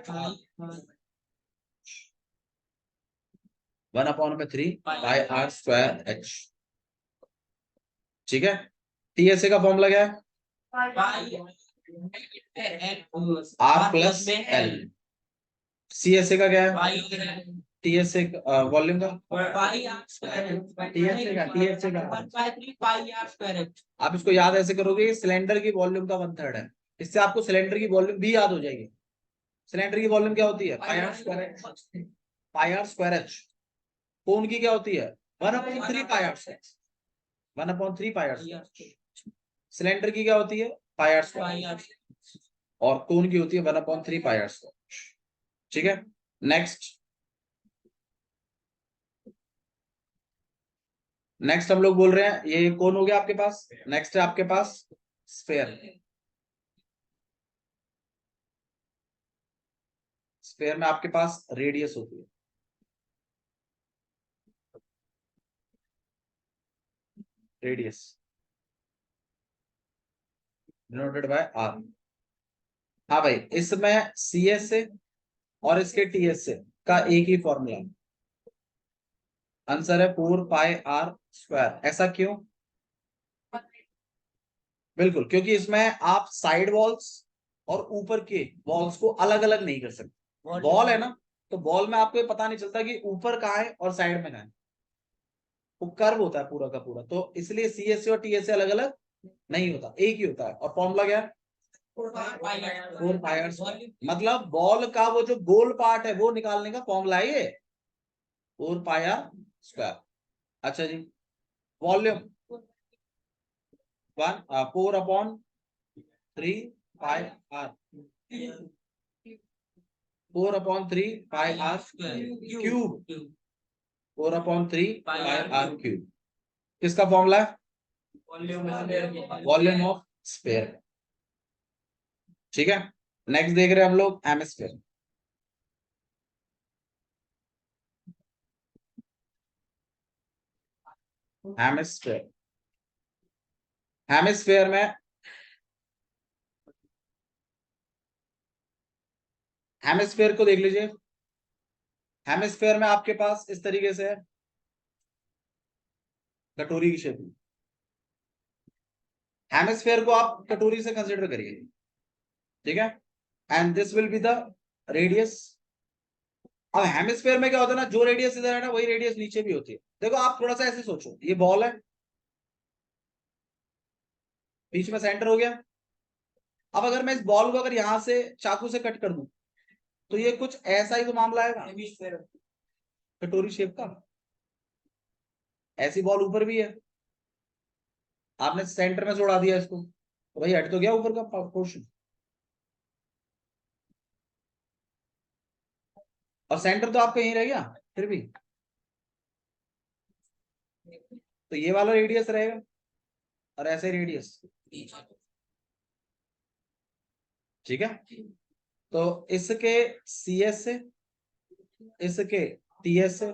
1/3 pi are square h. ठीक है, टी एस ए का फॉर्मूला क्या है? R plus l. C S A का क्या है? टी एस ए वॉल्यूम का, टी एस ए का आप इसको याद ऐसे करोगे, सिलेंडर की वॉल्यूम का 1/3 है। इससे आपको सिलेंडर की वॉल्यूम भी याद हो जाएगी। सिलेंडर की वॉल्यूम क्या होती है? Pi are square H, pi are square H. Cone की क्या होती है? 1/3 pi are square, 1/3 pi are square. Cylinder की क्या होती है? Pi are square. और कोन की होती है 1/3 पाई आर स्क्वायर। ठीक है, नेक्स्ट नेक्स्ट हम लोग बोल रहे हैं, ये कौन हो गया आपके पास? नेक्स्ट है आपके पास स्फेयर। स्फेयर में आपके पास रेडियस होती है, रेडियस डिनोटेड बाय आर। हाँ भाई, इसमें सी एस से और इसके टी एस से का एक ही फॉर्मूला। आंसर है 4 पाई आर स्क्वायर। ऐसा क्यों? बिल्कुल, क्योंकि इसमें आप साइड वॉल्स और ऊपर के वॉल्स को अलग अलग नहीं कर सकते। बॉल है ना, तो बॉल में आपको पता नहीं चलता कि ऊपर कहाँ है और साइड में कहाँ है। वो कर्व होता है पूरा का पूरा, तो इसलिए सी एस सी और टी एस सी अलग अलग नहीं होता, एक ही होता है। और फॉर्मूला क्या है? 4 पाई आर स्क्वायर। मतलब बॉल का वो जो गोल पार्ट है वो निकालने का फॉर्मूला है ये 4 पाई आर स्क्वायर। अच्छा जी, volume 4/3 pi R, 4/3 pi R cube, 4/3 pi R cube. किसका फॉर्मूला है? Volume of sphere. ठीक है, नेक्स्ट देख रहे हैं हम लोग हेमिस्फीयर। हेमिस्फीयर, हेमिस्फीयर में, हेमिस्फीयर को देख लीजिए। हेमिस्फीयर में आपके पास इस तरीके से है, कटोरी की शेप में। हेमिस्फीयर को आप कटोरी से कंसीडर करिए, ठीक है, and this will be the radius. अब हेमिस्फीयर में क्या होता है ना, जो रेडियस इधर है ना वही रेडियस नीचे भी होती है। देखो आप थोड़ा सा ऐसे सोचो, ये बॉल है, बीच में सेंटर हो गया। अब अगर मैं इस बॉल को अगर यहां से चाकू से कट कर दूं, तो ये कुछ ऐसा ही तो मामला आएगा, कटोरी शेप का। ऐसी बॉल ऊपर भी है, आपने सेंटर में जोड़ा दिया इसको, तो भाई हट तो गया ऊपर का पोर्शन, और सेंटर तो आपका यहीं रह गया फिर भी। तो ये वाला रेडियस रहेगा और ऐसे रेडियस। ठीक है, तो इसके सी एस से, इसके टी एस से,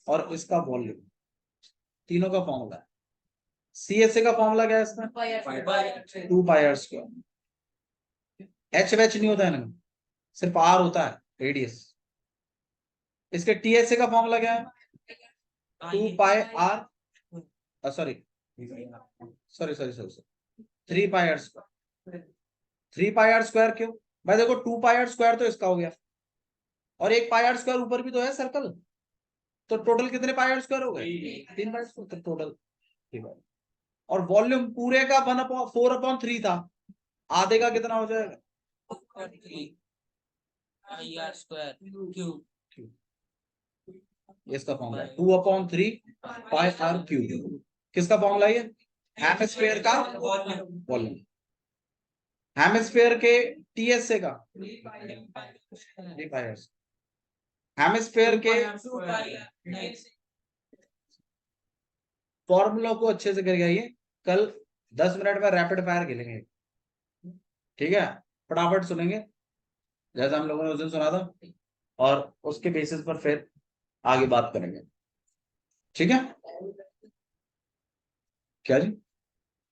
और इसका वॉल्यूम, तीनों का फॉर्मूला है। सी एस ए का फॉर्मूला क्या है इसमें? 2 pi are square. H vetch नहीं होता है ना, सिर्फ आर होता है रेडियस। इसके टी एस ए का फॉर्मूला क्या है? 2 pi R, sorry sorry sorry sorry 3 pi are square. 3 pi are square क्यों भाई? देखो 2 पाई आर स्क्वायर तो इसका हो गया, और एक पाई आर स्क्वायर ऊपर भी तो है सर्कल, तो टोटल कितने पाई आर स्क्वायर हो गए? 3 पाई स्क्वायर टोटल। ठीक है, और वॉल्यूम पूरे का 4/3 था, आधे का कितना हो जाएगा? IR square cube. इसका फॉर्मूला 2/3 पाई आर क्यूब। किसका फॉर्मूला ये? हेमिस्फीयर का वॉल्यूम। हेमिस्फीयर के टीएसए का हेमिस्फीयर के फॉर्मूला को अच्छे से करके आइए, कल 10 मिनट में रैपिड फायर खेलेंगे। ठीक है, फटाफट सुनेंगे जैसा हम लोगों ने उस दिन सुना था, और उसके बेसिस पर फिर आगे बात करेंगे। ठीक है, क्या जी?